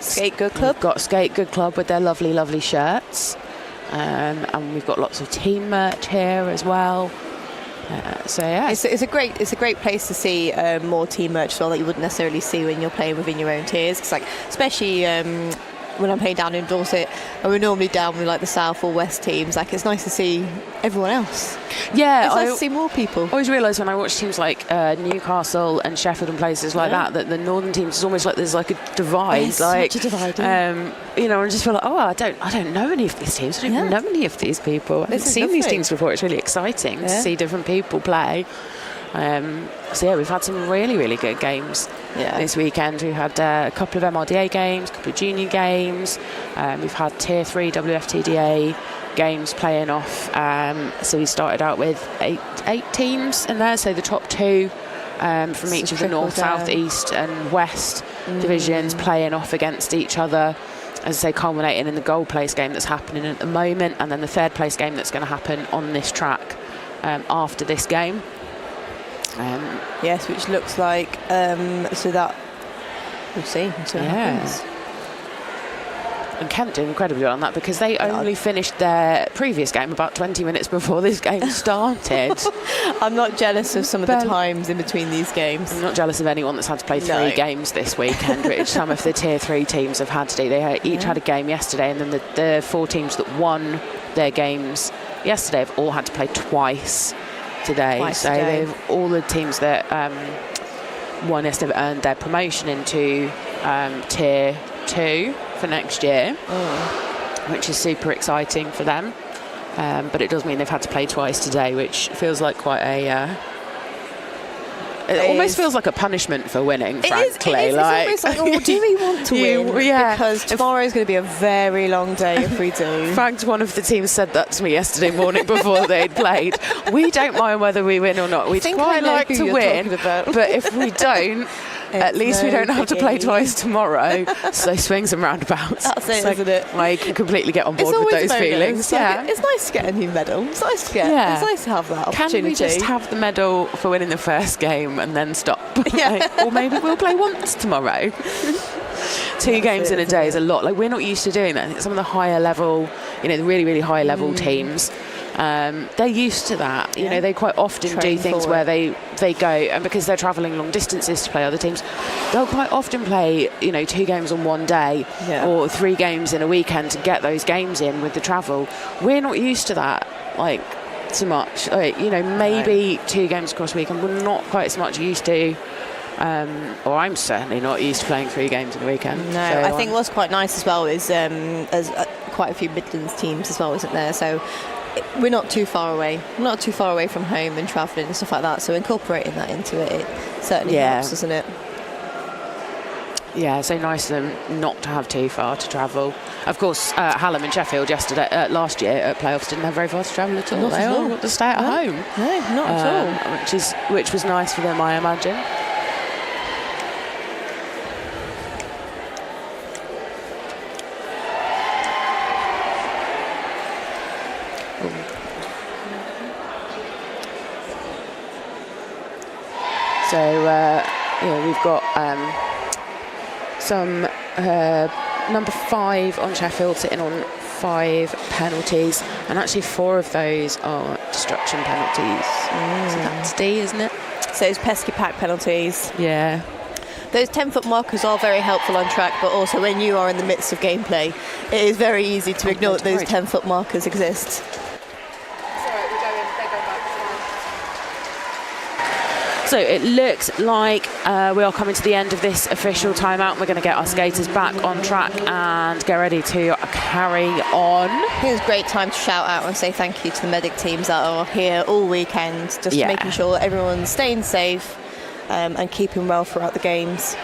[SPEAKER 2] Skate Good Club.
[SPEAKER 1] We've got Skate Good Club with their lovely, lovely shirts. And we've got lots of team merch here as well. So yeah,
[SPEAKER 2] it's a great place to see more team merch as well that you wouldn't necessarily see when you're playing within your own tiers. Because especially when I'm playing down in Dorset, and we're normally down with the South or West teams. It's nice to see everyone else.
[SPEAKER 1] Yeah,
[SPEAKER 2] it's nice to see more people.
[SPEAKER 1] I always realise when I watch teams like Newcastle and Sheffield and places like that the northern teams is almost like there's a divide.
[SPEAKER 2] It's such a divide.
[SPEAKER 1] I just feel I don't know any of these teams. I don't even know any of these people. I haven't seen these teams before. It's really exciting to see different people play. We've had some really, really good games this weekend. We've had a couple of MRDA games, a couple of junior games. We've had Tier 3 WFTDA games playing off. So we started out with eight teams in there. So the top two from each of the North, South, East and West divisions playing off against each other. As I say, culminating in the gold place game that's happening at the moment, and then the third place game that's going to happen on this track after this game.
[SPEAKER 2] Yes, which looks like so that we'll see. So happens.
[SPEAKER 1] And Kent did incredibly well on that because they only finished their previous game about 20 minutes before this game started.
[SPEAKER 2] I'm not jealous of some of the times in between these games.
[SPEAKER 1] I'm not jealous of anyone that's had to play three games this weekend, which some of the Tier 3 teams have had to do. They each had a game yesterday, and then the four teams that won their games yesterday have all had to play twice today. All the teams that won yesterday have earned their promotion into Tier 2 for next year, which is super exciting for them. But it does mean they've had to play twice today, which feels like quite a... It almost feels like a punishment for winning, frankly.
[SPEAKER 2] It's almost like, do we want to win? Because tomorrow's going to be a very long day if we do.
[SPEAKER 1] In fact, one of the teams said that to me yesterday morning before they'd played. We don't mind whether we win or not. We'd quite like to win, but if we don't, at least we don't have to play twice tomorrow. So swings and roundabouts.
[SPEAKER 2] That's it, isn't it?
[SPEAKER 1] I can completely get on board with those feelings.
[SPEAKER 2] It's nice to get a new medal. It's nice to get. It's nice to have that opportunity.
[SPEAKER 1] Can we just have the medal for winning the first game and then stop? Or maybe we'll play once tomorrow. Two games in a day is a lot. We're not used to doing that. I think some of the higher level, the really, really high level teams, they're used to that. They quite often do things where they go, and because they're travelling long distances to play other teams, they'll quite often play, 2 games on one day or 3 games in a weekend to get those games in with the travel. We're not used to that, so much. Maybe 2 games across the weekend. We're not quite so much used to. Or I'm certainly not used to playing 3 games in a weekend.
[SPEAKER 2] No, so, I think what's quite nice as well is there's quite a few Midlands teams as well, isn't there? So we're not too far away. We're not too far away from home and travelling and stuff like that. So incorporating that into it certainly helps, doesn't it?
[SPEAKER 1] Yeah, so nice of them not to have too far to travel. Of course, Hallam and Sheffield last year at playoffs didn't have very far to travel at all. They all got to stay at home.
[SPEAKER 2] No, not at all.
[SPEAKER 1] Which was nice for them, I imagine. So we've got some number 5 on Sheffield sitting on 5 penalties, and actually 4 of those are destruction penalties. So that's D, isn't it?
[SPEAKER 2] So it's pesky pack penalties.
[SPEAKER 1] Yeah.
[SPEAKER 2] Those 10-foot markers are very helpful on track, but also when you are in the midst of gameplay, it is very easy to ignore that those 10-foot markers exist.
[SPEAKER 1] So it looks like we are coming to the end of this official timeout. We're going to get our skaters back on track and get ready to carry on.
[SPEAKER 2] I think it's a great time to shout out and say thank you to the medic teams that are here all weekend, just making sure everyone's staying safe and keeping well throughout the games.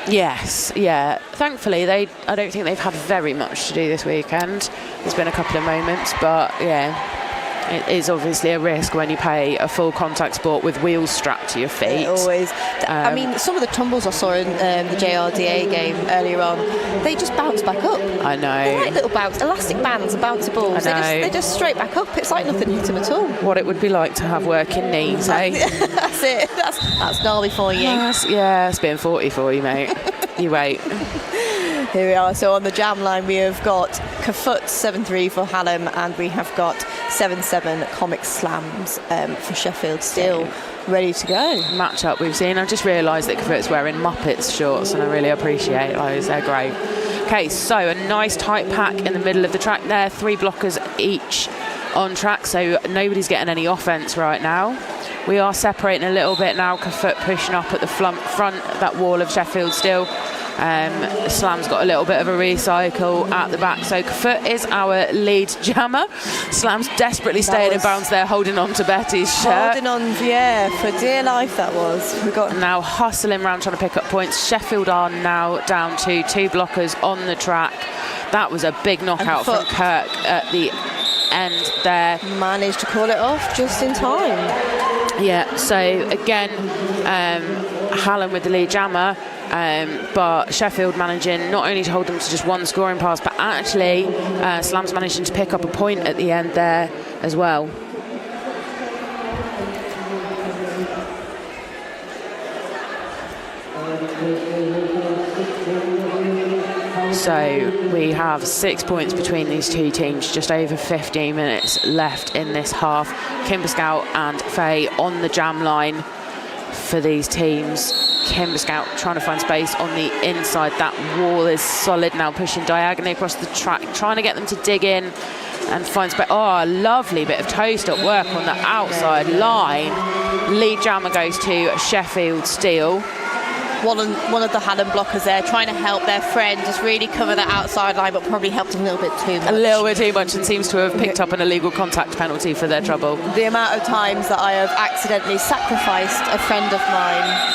[SPEAKER 1] Yes, yeah. Thankfully, I don't think they've had very much to do this weekend. There's been a couple of moments, but yeah. It is obviously a risk when you play a full contact sport with wheels strapped to your feet.
[SPEAKER 2] It always. I mean, some of the tumbles I saw in the JRDA game earlier on, they just bounce back up.
[SPEAKER 1] I know.
[SPEAKER 2] They're like little elastic bands and bouncy balls. They just straight back up. It's like nothing hit them at all.
[SPEAKER 1] What it would be like to have working knees, eh?
[SPEAKER 2] That's it. That's gnarly for you.
[SPEAKER 1] It's been 40 for you, mate. You wait.
[SPEAKER 2] Here we are. So on the jam line, we have got Kafut 7-3 for Hallam, and we have got 7-7 comic slams for Sheffield still ready to go.
[SPEAKER 1] Matchup we've seen. I've just realised that Kafut's wearing Muppets shorts, and I really appreciate those. They're great. Okay, so a nice tight pack in the middle of the track there. 3 blockers each on track, so nobody's getting any offence right now. We are separating a little bit now. Kafut pushing up at the front that wall of Sheffield still. Slam's got a little bit of a recycle at the back. So Kafut is our lead jammer. Slam's desperately staying in bounds there, holding on to Betty's shirt.
[SPEAKER 2] Holding on, yeah, for dear life that was. We got
[SPEAKER 1] now hustling around trying to pick up points. Sheffield are now down to 2 blockers on the track. That was a big knockout from Kirk at the end there.
[SPEAKER 2] Managed to call it off just in time.
[SPEAKER 1] Yeah, so again, Hallam with the lead jammer. But Sheffield managing not only to hold them to just 1 scoring pass, but actually Slam's managing to pick up a point at the end there as well. So we have 6 points between these 2 teams, just over 15 minutes left in this half. Kimber Scout and Faye on the jam line for these teams. Kimber Scout trying to find space on the inside. That wall is solid now, pushing diagonally across the track, trying to get them to dig in and find space. Oh, a lovely bit of toe-stop work on the outside line. Lead jammer goes to Sheffield Steel.
[SPEAKER 2] One of the Hallam blockers there, trying to help their friend just really cover that outside line, but probably helped a little bit too much.
[SPEAKER 1] A little bit too much, and seems to have picked up an illegal contact penalty for their trouble.
[SPEAKER 2] The amount of times that I have accidentally sacrificed a friend of mine.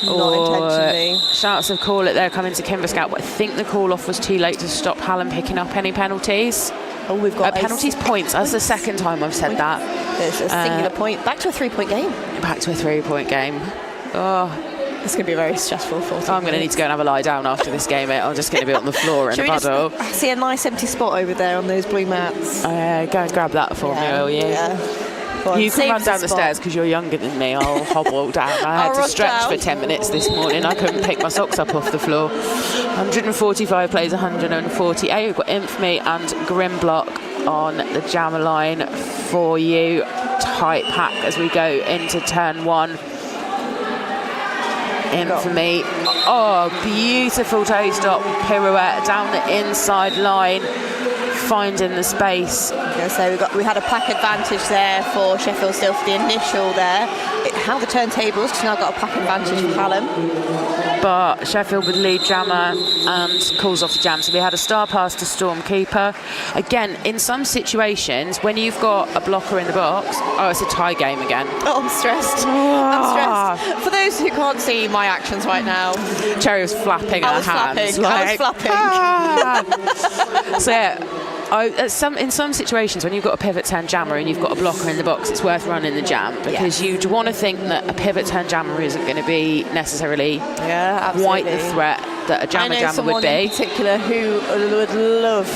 [SPEAKER 2] Not intentionally.
[SPEAKER 1] Shouts of call it there coming to Kimber Scout, but I think the call off was too late to stop Hallam picking up any penalties.
[SPEAKER 2] Oh, we've got
[SPEAKER 1] penalties points. That's the second time I've said that.
[SPEAKER 2] There's a singular point. Back to a 3-point game.
[SPEAKER 1] Back to a 3-point game. Oh.
[SPEAKER 2] It's going to be very stressful.
[SPEAKER 1] I'm going to need to go and have a lie down after this game. I'm just going to be on the floor in a puddle.
[SPEAKER 2] I see a nice empty spot over there on those blue mats.
[SPEAKER 1] Go and grab that for me, will you?
[SPEAKER 2] Yeah.
[SPEAKER 1] You can run down the stairs because you're younger than me. I'll hobble down. I had to stretch for 10 minutes this morning. I couldn't pick my socks up off the floor. 145 plays 148. We've got Infamy and Grimblock on the jammer line for you. Tight pack as we go into turn 1. Infamy. Oh, beautiful toe stop pirouette down the inside line, finding the space.
[SPEAKER 2] So we had a pack advantage there for Sheffield Steel for the initial there. It held the turntables, because now got a pack advantage for Hallam.
[SPEAKER 1] But Sheffield with lead jammer and calls off the jam. So we had a star pass to Stormkeeper. Again, in some situations, when you've got a blocker in the box, it's a tie game again.
[SPEAKER 2] Oh, I'm stressed. I'm stressed. For those who can't see my actions right now,
[SPEAKER 1] Cherry was flapping her hands.
[SPEAKER 2] I was flapping.
[SPEAKER 1] So yeah. In some situations, when you've got a pivot turn jammer and you've got a blocker in the box, it's worth running the jam, because you'd want to think that a pivot turn jammer isn't going to be necessarily quite the threat that a jammer would be.
[SPEAKER 2] I know someone in particular who would love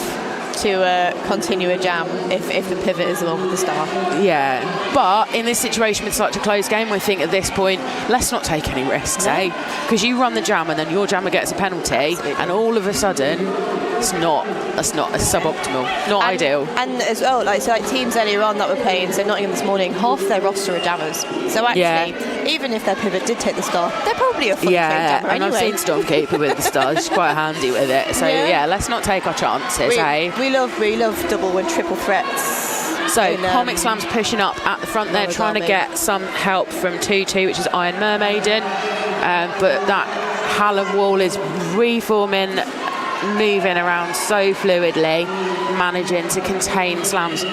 [SPEAKER 2] to continue a jam if the pivot is along with the star.
[SPEAKER 1] Yeah, but in this situation with such a close game, we think at this point, let's not take any risks, because you run the jam and then your jammer gets a penalty, and all of a sudden that's not suboptimal, not ideal.
[SPEAKER 2] And as well, like teams earlier on that were playing, so Nottingham this morning, half their roster are jammers. So actually, even if their pivot did take the star, they're probably a fully trained jammer
[SPEAKER 1] and
[SPEAKER 2] anyway.
[SPEAKER 1] I've seen Stormkeeper with the star. She's quite handy with it. So let's not take our chances.
[SPEAKER 2] We love double and triple threats.
[SPEAKER 1] So Comic Slam's pushing up at the front there, trying to get some help from 2-2, which is Iron Mermaiden. But that Hallam wall is reforming, moving around so fluidly, managing to contain Slams,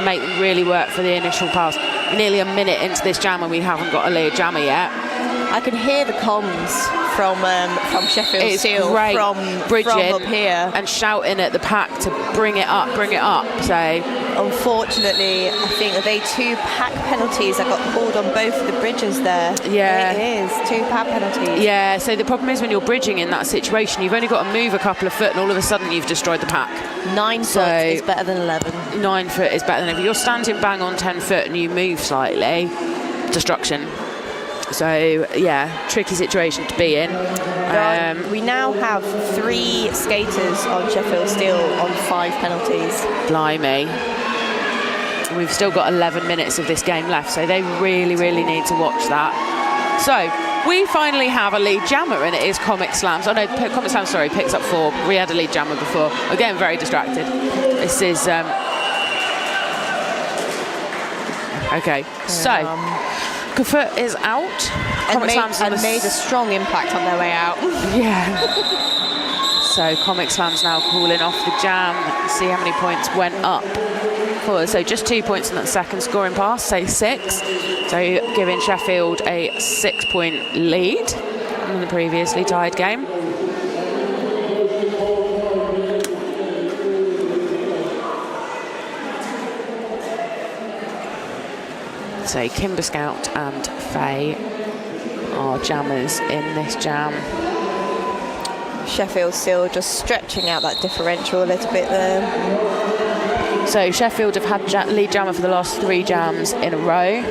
[SPEAKER 1] make them really work for the initial pass. Nearly a minute into this jam and we haven't got a lead jammer yet.
[SPEAKER 2] I can hear the comms from Sheffield Steel, from up here,
[SPEAKER 1] and shouting at the pack to bring it up. So
[SPEAKER 2] unfortunately, I think that they 2 pack penalties that got called on both of the bridges there.
[SPEAKER 1] Yeah,
[SPEAKER 2] it is 2 pack penalties.
[SPEAKER 1] Yeah, so the problem is when you're bridging in that situation, you've only got to move a couple of foot and all of a sudden you've destroyed the pack.
[SPEAKER 2] 9 foot is better than 11.
[SPEAKER 1] 9 foot is better than 11. You're standing bang on 10 foot and you move slightly, destruction. So yeah, tricky situation to be in.
[SPEAKER 2] We now have 3 skaters on Sheffield Steel on 5 penalties.
[SPEAKER 1] Blimey. We've still got 11 minutes of this game left, so they really, really need to watch that. So we finally have a lead jammer, and it is Comic Slams. Oh no, Comic Slams, sorry, picks up 4. We had a lead jammer before. We're getting very distracted. This is... okay, so Kafut is out.
[SPEAKER 2] And made a strong impact on their way out.
[SPEAKER 1] Yeah. So Comic Slam's now calling off the jam. See how many points went up. So just 2 points in that second scoring pass, say 6. So giving Sheffield a 6-point lead in the previously tied game. So Kimber Scout and Faye are jammers in this jam.
[SPEAKER 2] Sheffield still just stretching out that differential a little bit there.
[SPEAKER 1] So Sheffield have had lead jammer for the last 3 jams in a row.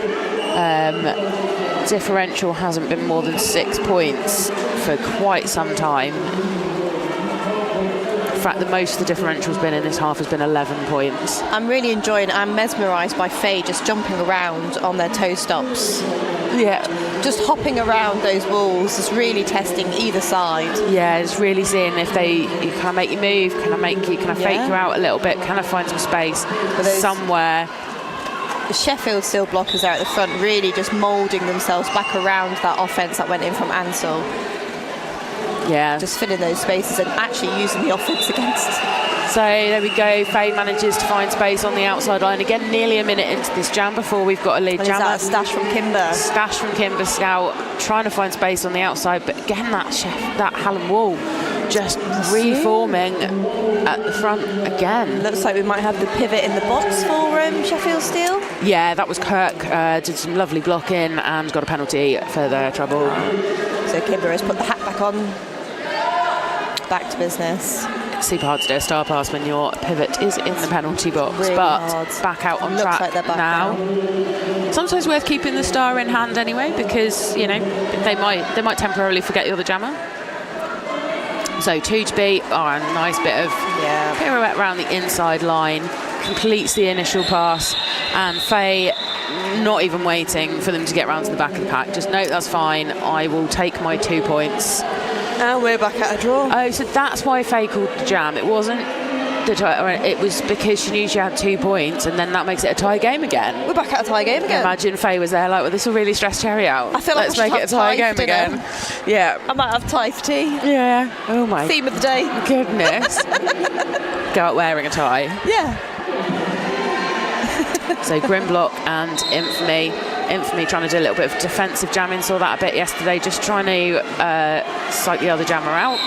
[SPEAKER 1] Differential hasn't been more than 6 points for quite some time. In fact, the most the differential's been in this half has been 11 points.
[SPEAKER 2] I'm mesmerised by Faye just jumping around on their toe stops.
[SPEAKER 1] Yeah.
[SPEAKER 2] Just hopping around those walls, just really testing either side.
[SPEAKER 1] Yeah, it's really seeing if can I make you move? Can I fake you out a little bit? Can I find some space somewhere?
[SPEAKER 2] The Sheffield still blockers out at the front, really just moulding themselves back around that offence that went in from Ansel.
[SPEAKER 1] Yeah.
[SPEAKER 2] Just filling those spaces and actually using the offence against.
[SPEAKER 1] So there we go. Faye manages to find space on the outside line again. Nearly a minute into this jam before we've got a lead jammer.
[SPEAKER 2] Is that a stash from Kimber?
[SPEAKER 1] Stash from Kimber Scout, trying to find space on the outside, but again that Hallam wall just reforming at the front again.
[SPEAKER 2] Looks like we might have the pivot in the box for Sheffield Steel.
[SPEAKER 1] Yeah, that was Kirk. Did some lovely blocking and got a penalty for their trouble.
[SPEAKER 2] So Kimber has put the hat back on. Back to business.
[SPEAKER 1] Super hard to do a star pass when your pivot is in the penalty box,
[SPEAKER 2] really
[SPEAKER 1] but
[SPEAKER 2] hard.
[SPEAKER 1] Back out on
[SPEAKER 2] Looks
[SPEAKER 1] track
[SPEAKER 2] like they're back
[SPEAKER 1] now.
[SPEAKER 2] now.
[SPEAKER 1] Sometimes worth keeping the star in hand anyway, because they might temporarily forget you're the jammer. So 2 to beat. Oh, a nice bit of pirouette around the inside line, completes the initial pass, and Faye not even waiting for them to get round to the back of the pack. Just no, that's fine. I will take my 2 points.
[SPEAKER 2] And we're back at a draw.
[SPEAKER 1] Oh, so that's why Faye called the jam. It wasn't it was because she knew she had 2 points, and then that makes it a tie game again.
[SPEAKER 2] We're back at a tie game again.
[SPEAKER 1] Imagine Faye was there like, well, this will really stress Cherry out.
[SPEAKER 2] I feel like
[SPEAKER 1] let's make it a tie game again. Yeah.
[SPEAKER 2] I might have tie for tea.
[SPEAKER 1] Yeah. Oh my.
[SPEAKER 2] Theme of the day.
[SPEAKER 1] Goodness. Go out wearing a tie.
[SPEAKER 2] Yeah.
[SPEAKER 1] So Grimlock and Infamy trying to do a little bit of defensive jamming. Saw that a bit yesterday, just trying to psych the other jammer out,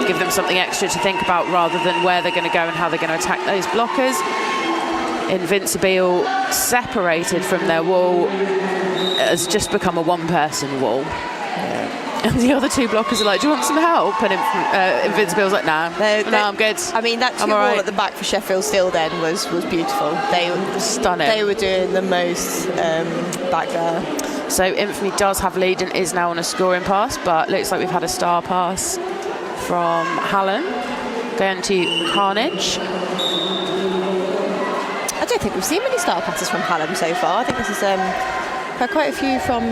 [SPEAKER 1] give them something extra to think about rather than where they're going to go and how they're going to attack those blockers. Invincible, separated from their wall, has just become a one-person wall. Yeah. And the other 2 blockers are like, do you want some help? And Invincible's like, nah, no, I'm good.
[SPEAKER 2] I mean, that 2 wall at the back for Sheffield Steel then was beautiful. They were
[SPEAKER 1] stunning.
[SPEAKER 2] They were doing the most back there.
[SPEAKER 1] So Infamy does have lead and is now on a scoring pass, but looks like we've had a star pass from Hallam going to Carnage.
[SPEAKER 2] I don't think we've seen many star passes from Hallam so far. I think this is had quite a few from.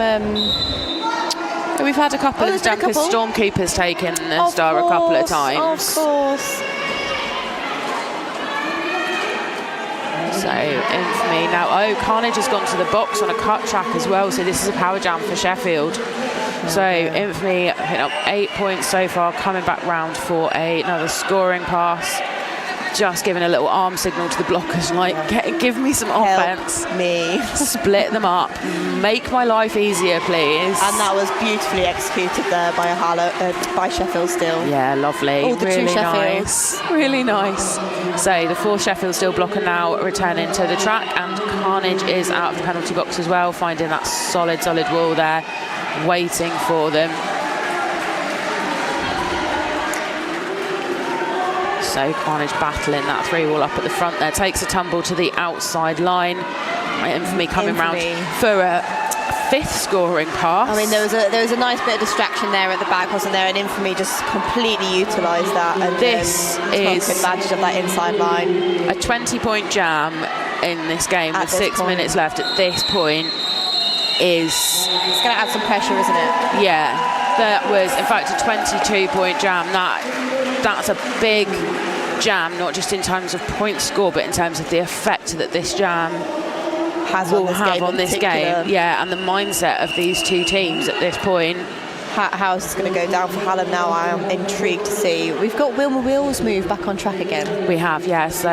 [SPEAKER 1] We've had a couple of jam because Stormkeeper's taken a star a couple of times.
[SPEAKER 2] Of course.
[SPEAKER 1] So Infamy now. Oh, Carnage has gone to the box on a cut track as well. So this is a power jam for Sheffield. So Infamy hitting up 8 points so far, coming back round for another scoring pass. Just giving a little arm signal to the blockers, like, give me some offense.
[SPEAKER 2] Help me.
[SPEAKER 1] Split them up. Make my life easier, please.
[SPEAKER 2] And that was beautifully executed there by Sheffield Steel.
[SPEAKER 1] Yeah, lovely.
[SPEAKER 2] All the
[SPEAKER 1] really
[SPEAKER 2] 2
[SPEAKER 1] nice.
[SPEAKER 2] Sheffields.
[SPEAKER 1] Really nice. So the 4th Sheffield Steel blocker now returning to the track, and Carnage is out of the penalty box as well, finding that solid wall there, waiting for them. So Carnage battling that 3 wall up at the front there, takes a tumble to the outside line. Infamy coming round for a 5th scoring pass.
[SPEAKER 2] I mean, there was a nice bit of distraction there at the back, wasn't there? And Infamy just completely utilised that. And
[SPEAKER 1] this is
[SPEAKER 2] took advantage of that inside line.
[SPEAKER 1] A 20-point jam in this game with 6
[SPEAKER 2] point.
[SPEAKER 1] minutes left at this point is...
[SPEAKER 2] It's going to add some pressure, isn't it?
[SPEAKER 1] Yeah, that was, in fact, a 22-point jam. That's a big jam, not just in terms of points score, but in terms of the effect that this jam will have on this game. Yeah, and the mindset of these two teams at this point.
[SPEAKER 2] How is this going to go down for Hallam now? I am intrigued to see. We've got Wilma Wheels move back on track again.
[SPEAKER 1] We have, yeah. So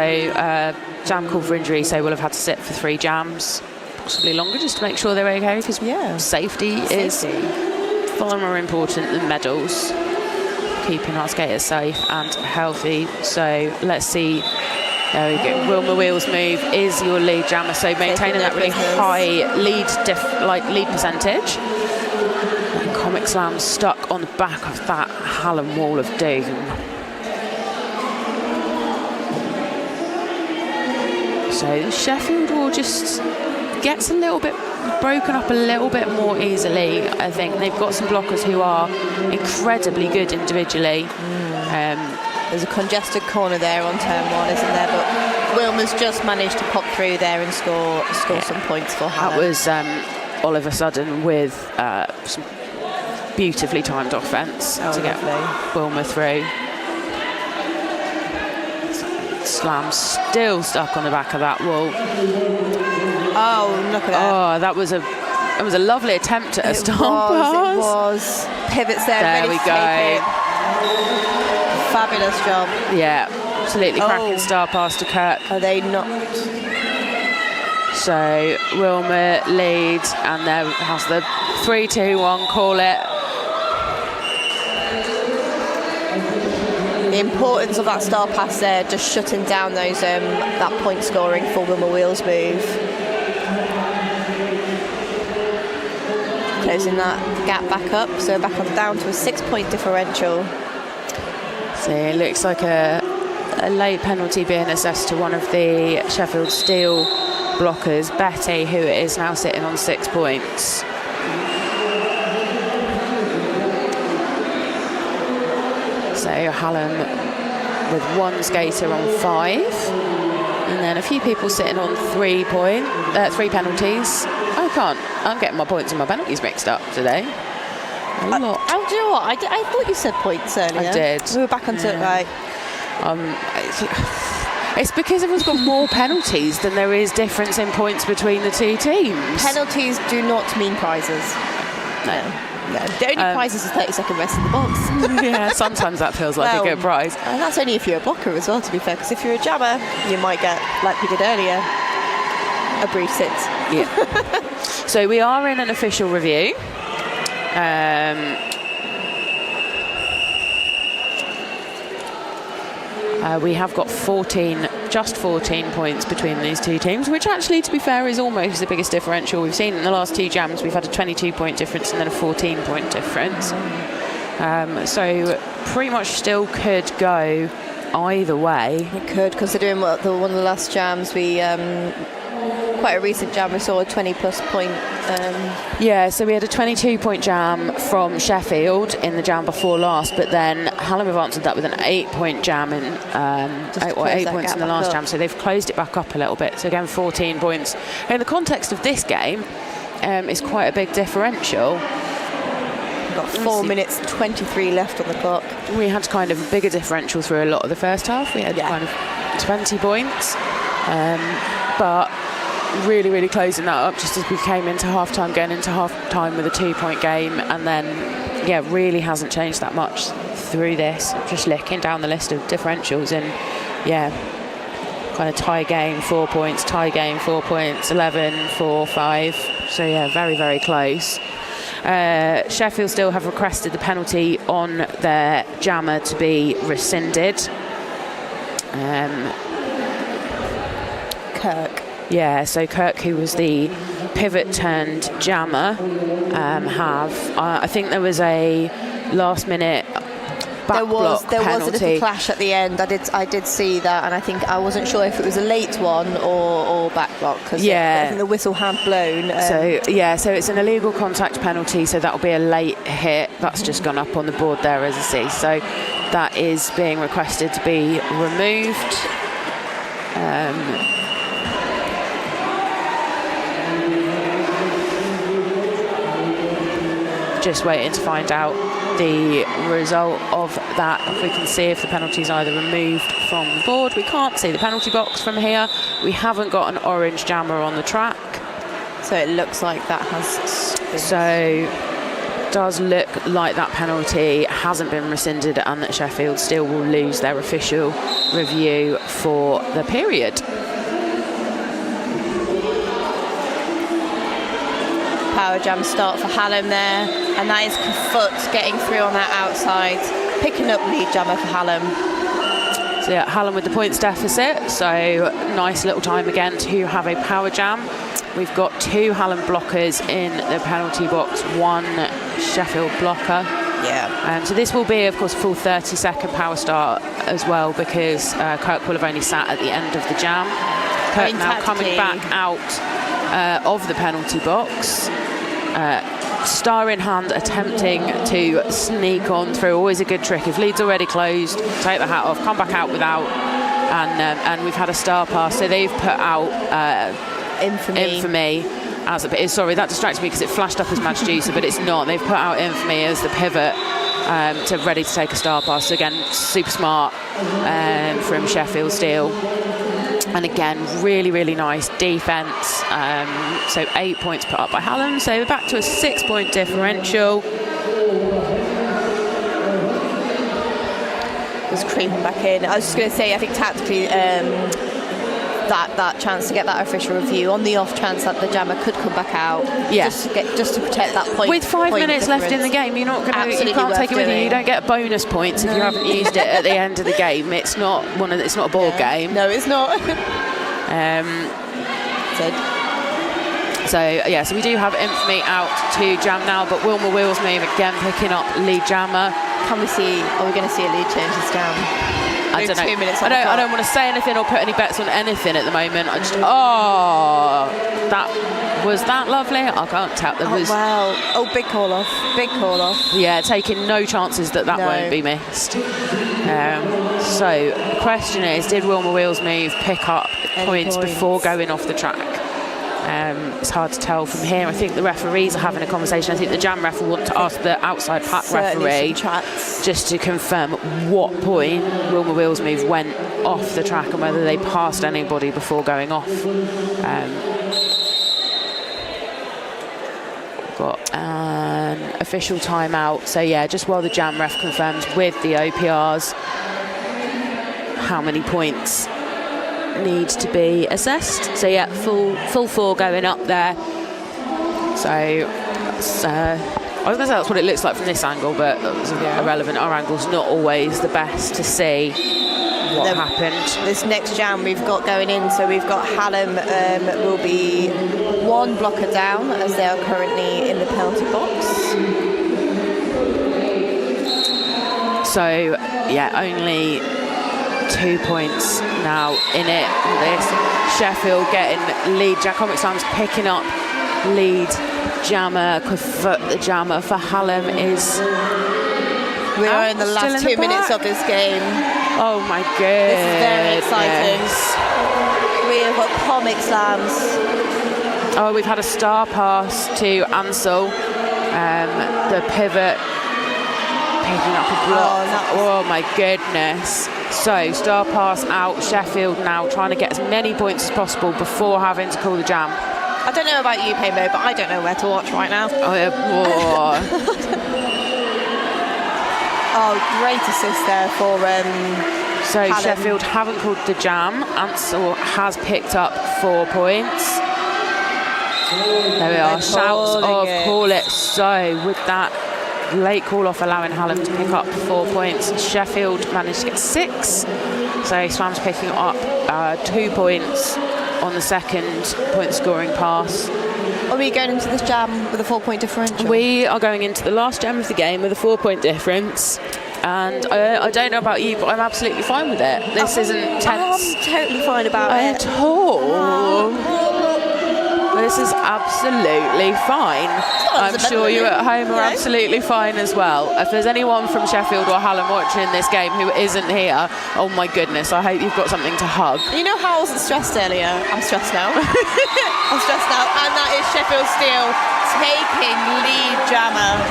[SPEAKER 1] jam called for injury, so we'll have had to sit for 3 jams, possibly longer, just to make sure they're okay, because safety is far more important than medals. Keeping our skaters safe and healthy. So let's see. There we go. Wilma Wheels move is your lead jammer, so maintaining that really high lead percentage. And Comic Slam stuck on the back of that Hallam wall of doom. So Sheffield will just gets a little bit broken up a little bit more easily. I think they've got some blockers who are incredibly good individually.
[SPEAKER 2] There's a congested corner there on turn 1, isn't there? But Wilma's just managed to pop through there and score some points for Hallam.
[SPEAKER 1] That was Oliver Sudden with some beautifully timed offence to get Wilma through. Slam still stuck on the back of that wall.
[SPEAKER 2] Oh, look at that.
[SPEAKER 1] Oh, that was a lovely attempt at a stomp pass.
[SPEAKER 2] It was. Pivots there.
[SPEAKER 1] There we go.
[SPEAKER 2] Fabulous job.
[SPEAKER 1] Yeah, absolutely cracking star pass to Kirk.
[SPEAKER 2] Are they not?
[SPEAKER 1] So Wilma leads, and there has the 3-2-1 call it.
[SPEAKER 2] The importance of that star pass there, just shutting down those that point scoring for Wilma Wheels move. Closing that gap back up, so back on down to a 6-point differential.
[SPEAKER 1] So it looks like a late penalty being assessed to one of the Sheffield Steel blockers, Betty, who is now sitting on 6 points. So Hallam with 1 skater on 5, and then a few people sitting on 3 penalties. I'm getting my points and my penalties mixed up today. A lot.
[SPEAKER 2] Do you know what? I thought you said points earlier.
[SPEAKER 1] I did.
[SPEAKER 2] We were back onto right.
[SPEAKER 1] It's because everyone's got more penalties than there is difference in points between the two teams.
[SPEAKER 2] Penalties do not mean prizes. No. The only prize is a 30-second rest in the box.
[SPEAKER 1] Yeah, sometimes that feels like a good prize.
[SPEAKER 2] And that's only if you're a blocker as well, to be fair, because if you're a jammer, you might get, like we did earlier, a brief sit.
[SPEAKER 1] Yeah. So we are in an official review. We have got just 14 points between these two teams, which actually, to be fair, is almost the biggest differential we've seen in the last 2 jams. We've had a 22-point difference and then a 14-point difference. So pretty much still could go either way.
[SPEAKER 2] It could, considering one of the last jams, quite a recent jam, we saw a 20-plus point.
[SPEAKER 1] Yeah, so we had a 22-point jam from Sheffield in the jam before last, but then Hallam have answered that with an 8-point jam in 8 points in the last jam, so they've closed it back up a little bit. So again, 14 points. In the context of this game, is quite a big differential.
[SPEAKER 2] We've got 4 minutes 23 left on the clock.
[SPEAKER 1] We had kind of a bigger differential through a lot of the first half. We had kind of 20 points, but really, really closing that up just as we came into half-time, going into half-time with a 2-point game, and then, really hasn't changed that much through this. Just looking down the list of differentials, and, kind of tie game, 4 points, tie game, 4 points, 11, 4, 5. So, very, very close. Sheffield still have requested the penalty on their jammer to be rescinded.
[SPEAKER 2] Kirk.
[SPEAKER 1] Yeah, so Kirk, who was the pivot turned jammer, I think there was a last minute back block penalty.
[SPEAKER 2] There was a little clash at the end. I did see that, and I think I wasn't sure if it was a late one or back block, because I think the whistle had blown.
[SPEAKER 1] So it's an illegal contact penalty, so that'll be a late hit. That's just gone up on the board there, as I see. So that is being requested to be removed. just waiting to find out the result of that. If we can see if the penalty's either removed from the board. We can't see the penalty box from here. We haven't got an orange jammer on the track.
[SPEAKER 2] So it looks like that has been...
[SPEAKER 1] So does look like that penalty hasn't been rescinded and that Sheffield still will lose their official review for the period.
[SPEAKER 2] Power jam start for Hallam there, and that is Foot getting through on that outside, picking up lead jammer for Hallam.
[SPEAKER 1] So yeah, Hallam with the points deficit, so nice little time again to have a power jam. We've got 2 Hallam blockers in the penalty box, 1 Sheffield blocker.
[SPEAKER 2] Yeah.
[SPEAKER 1] So this will be, of course, a full 30-second power start as well, because Kirk will have only sat at the end of the jam. Kirk now coming back out of the penalty box. Star in hand, attempting to sneak on through. Always a good trick. If lead's already closed, take the hat off, come back out without, and we've had a star pass. So they've put out Infamy as a, sorry, that distracted me because it flashed up as Match Juicer, but it's not. They've put out Infamy as the pivot to ready to take a star pass. So again, super smart from Sheffield Steel. And again, really, really nice defence. So 8 points put up by Hallam. So we're back to a 6-point differential.
[SPEAKER 2] Was creeping back in. I was just going to say, I think tactically, that chance to get that official review on the off chance that the jammer could come back out, just to protect that point.
[SPEAKER 1] With 5 minutes left in the game, you're not going to. You can't take it with you. You don't get bonus points if you haven't used it at the end of the game. It's not it's not a board game.
[SPEAKER 2] No, it's not.
[SPEAKER 1] So we do have Infamy out to jam now, but Wilma Wheels move again, picking up lead jammer.
[SPEAKER 2] Can we see? Are we going to see a lead change this down?
[SPEAKER 1] I don't know.
[SPEAKER 2] 2 minutes.
[SPEAKER 1] I don't want to say anything or put any bets on anything at the moment. I just that lovely. I can't tell.
[SPEAKER 2] Wow. Big call off. Big call off.
[SPEAKER 1] Yeah, taking no chances that won't be missed. So the question is, did Wilma Wheels move pick up points before going off the track? It's hard to tell from here. I think the referees are having a conversation. I think the jam ref will want to ask the outside pack referee just to confirm what point Wilma Wheels move went off the track and whether they passed anybody before going off. Got an official timeout. So yeah, just while the jam ref confirms with the OPRs how many points needs to be assessed. So yeah, full 4 going up there. So I was going to say that's what it looks like from this angle, but it's irrelevant. Our angle's not always the best to see what happened. This
[SPEAKER 2] next jam we've got going in, so we've got Hallam will be 1 blocker down as they are currently in the penalty box.
[SPEAKER 1] So yeah, only 2 points now in it. This Sheffield getting lead. Comic Sam's picking up lead jammer. The jammer for Hallam is.
[SPEAKER 2] We are in the last 2 minutes of this game.
[SPEAKER 1] Oh my goodness!
[SPEAKER 2] This is very exciting. We have got Comic Slams.
[SPEAKER 1] Oh, we've had a star pass to Ansel. The pivot picking up a block. Oh my goodness. So, star pass out. Sheffield now trying to get as many points as possible before having to call the jam.
[SPEAKER 2] I don't know about you, Paymo, but I don't know where to watch right now. Great assist there for
[SPEAKER 1] So,
[SPEAKER 2] Hallam.
[SPEAKER 1] Sheffield haven't called the jam. Ansel has picked up 4 points. There we are. Shouts of call it. So, with that late call off allowing Hallam to pick up 4 points. Sheffield managed to get 6. So Swam's picking up 2 points on the second point scoring pass.
[SPEAKER 2] Are we going into this jam with a 4-point differential?
[SPEAKER 1] We are going into the last jam of the game with a 4-point difference. And I don't know about you, but I'm absolutely fine with it. This isn't tense.
[SPEAKER 2] I'm totally fine about it.
[SPEAKER 1] At all. This is absolutely fine. I'm sure you at home are absolutely fine as well. If there's anyone from Sheffield or Hallam watching this game who isn't here, oh my goodness, I hope you've got something to hug.
[SPEAKER 2] You know how I wasn't stressed earlier? I'm stressed now. I'm stressed now. And that is Sheffield Steel taking lead jammer.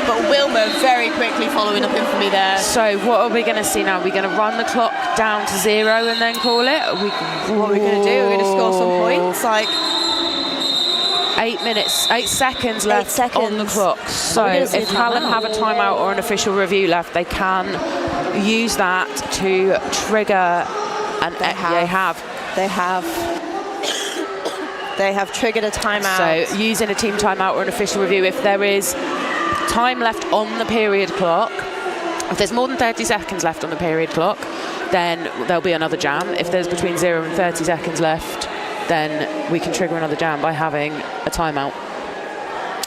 [SPEAKER 2] But Wilma very quickly following up Infamy there.
[SPEAKER 1] So what are we going to see now? Are we going to run the clock down to 0 and then call it?
[SPEAKER 2] What are we going to do? We're going to score some points? Like
[SPEAKER 1] 8 seconds left on the clock. So if Hallam have a timeout or an official review left, they can use that to trigger an...
[SPEAKER 2] They have triggered a timeout.
[SPEAKER 1] So using a team timeout or an official review, if there is time left on the period clock, if there's more than 30 seconds left on the period clock, then there'll be another jam. If there's between 0 and 30 seconds left, then we can trigger another jam by having a timeout.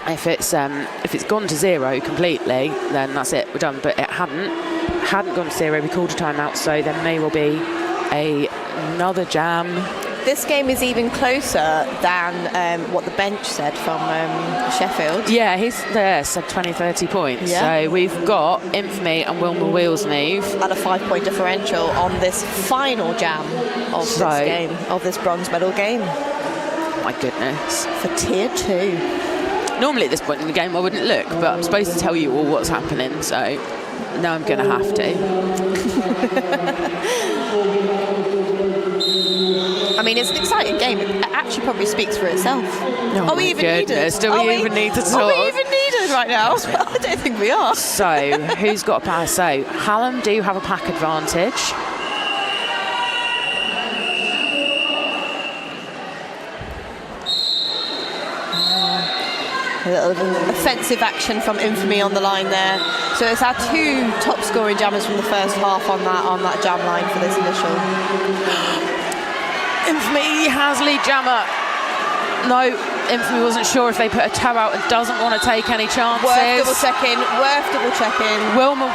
[SPEAKER 1] If it's gone to 0 completely, then that's it, we're done. But it hadn't gone to 0, we called a timeout, so there may well be another jam.
[SPEAKER 2] This game is even closer than what the bench said from Sheffield.
[SPEAKER 1] Yeah, he's there, said 20-30 points. Yeah. So we've got Infamy and Wilma Wheels move.
[SPEAKER 2] At a 5-point differential on this final jam of this game, of this bronze medal game.
[SPEAKER 1] My goodness.
[SPEAKER 2] For Tier 2.
[SPEAKER 1] Normally at this point in the game I wouldn't look, but I'm supposed to tell you all what's happening, so now I'm going to have to.
[SPEAKER 2] I mean, it's an exciting game. It actually probably speaks for itself.
[SPEAKER 1] Are we even needed? Do we even need to talk?
[SPEAKER 2] Are we even needed right now? I don't think we are.
[SPEAKER 1] So, who's got a pass? So, Hallam do have a pack advantage.
[SPEAKER 2] A little offensive action from Infamy on the line there. So it's our 2 top scoring jammers from the first half on that jam line for this initial.
[SPEAKER 1] Infamy has lead jammer. No, Infamy wasn't sure if they put a toe out and doesn't want to take any chances.
[SPEAKER 2] Worth double checking.
[SPEAKER 1] Wilma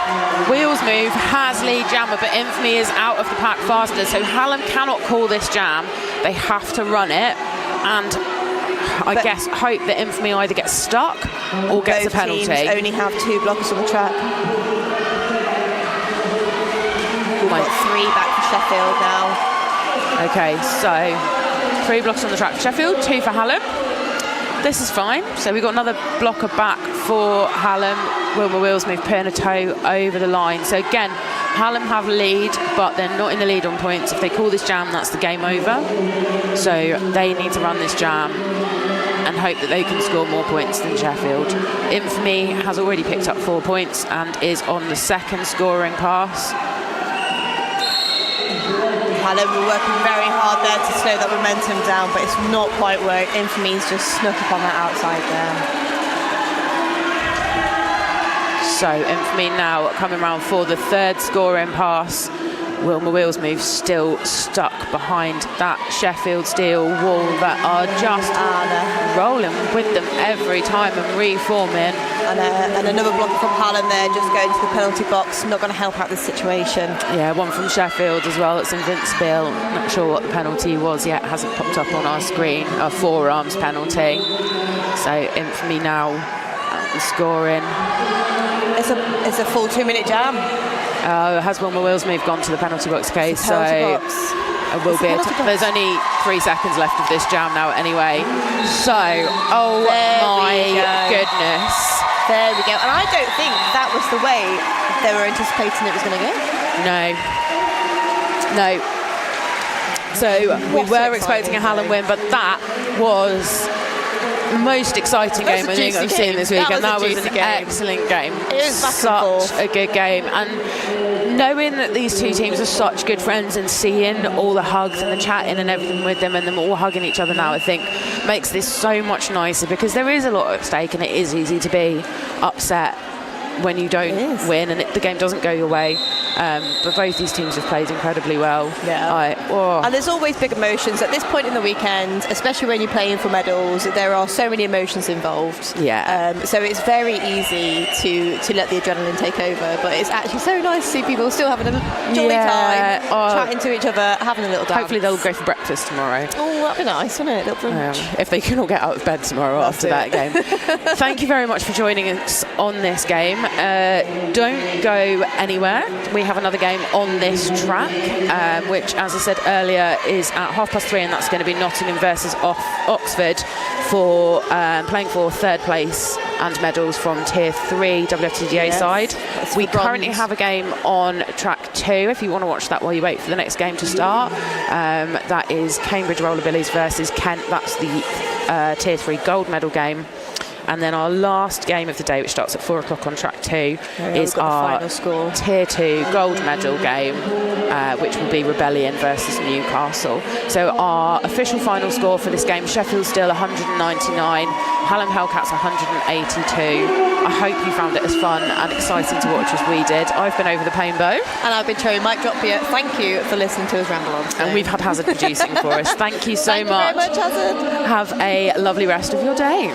[SPEAKER 1] Wheels move has lead jammer, but Infamy is out of the pack faster, so Hallam cannot call this jam. They have to run it, and I guess hope that Infamy either gets stuck or gets a penalty.
[SPEAKER 2] Both teams only have 2 blockers on the track. We've got 3 back for Sheffield now.
[SPEAKER 1] Okay, so 3 blocks on the track for Sheffield, 2 for Hallam. This is fine. So we've got another blocker back for Hallam. Wilma Wheels move, putting a toe over the line. So again, Hallam have lead, but they're not in the lead on points. If they call this jam, that's the game over. So they need to run this jam and hope that they can score more points than Sheffield. Infamy has already picked up 4 points and is on the 2nd scoring pass.
[SPEAKER 2] Hallam were working very hard there to slow that momentum down, but it's not quite worked. Infamy's just snuck up on that outside there.
[SPEAKER 1] So Infamy now coming round for the 3rd scoring pass. Wilma Wheels move still stuck behind that Sheffield Steel wall that are just rolling with them every time and reforming.
[SPEAKER 2] And another block from Hallam there, just going to the penalty box, not going to help out this situation.
[SPEAKER 1] Yeah, one from Sheffield as well, it's invincible. Not sure what the penalty was yet, hasn't popped up on our screen. A forearms penalty. So Infamy now scoring.
[SPEAKER 2] It's a full 2-minute jam.
[SPEAKER 1] Has Wilma Wheels move gone to the penalty box case? So it will be. There's only 3 seconds left of this jam now, anyway. So, oh my goodness!
[SPEAKER 2] There we go. And I don't think that was the way they were anticipating it was going to go.
[SPEAKER 1] No. So we were expecting a Hallam win, but that was the most exciting game I think I've seen this weekend. That was an excellent game.
[SPEAKER 2] It was
[SPEAKER 1] such a good game, and knowing that these 2 teams are such good friends and seeing all the hugs and the chatting and everything with them and them all hugging each other now, I think makes this so much nicer, because there is a lot at stake and it is easy to be upset when you don't win and the game doesn't go your way. But both these teams have played incredibly well.
[SPEAKER 2] Yeah. And there's always big emotions at this point in the weekend, especially when you're playing for medals. There are so many emotions involved.
[SPEAKER 1] Yeah.
[SPEAKER 2] So it's very easy to let the adrenaline take over. But it's actually so nice to see people still having a jolly time, chatting to each other, having a little dance.
[SPEAKER 1] Hopefully they'll go for breakfast tomorrow.
[SPEAKER 2] Oh, that'd be nice, wouldn't it?
[SPEAKER 1] If they can all get out of bed tomorrow after that game. Thank you very much for joining us on this game. Don't go anywhere. We have another game on this track, which, as I said earlier, is at 3:30, and that's going to be Nottingham versus Oxford for playing for third place and medals from Tier 3 WFTDA side. We currently have a game on track 2, if you want to watch that while you wait for the next game to start. That is Cambridge Rollerbillies versus Kent. That's the Tier 3 gold medal game. And then our last game of the day, which starts at 4 o'clock on track 2, is our
[SPEAKER 2] final score.
[SPEAKER 1] Tier 2 gold medal game, which will be Rebellion versus Newcastle. So our official final score for this game, Sheffield still 199, Hallam Hellcats 182. I hope you found it as fun and exciting to watch as we did. I've been Over the Painbow.
[SPEAKER 2] And I've been Cherry Mike Droppier. Thank you for listening to us ramble on today.
[SPEAKER 1] And we've had Hazard producing for us. Thank you so much.
[SPEAKER 2] Thank you very much, Hazard.
[SPEAKER 1] Have a lovely rest of your day.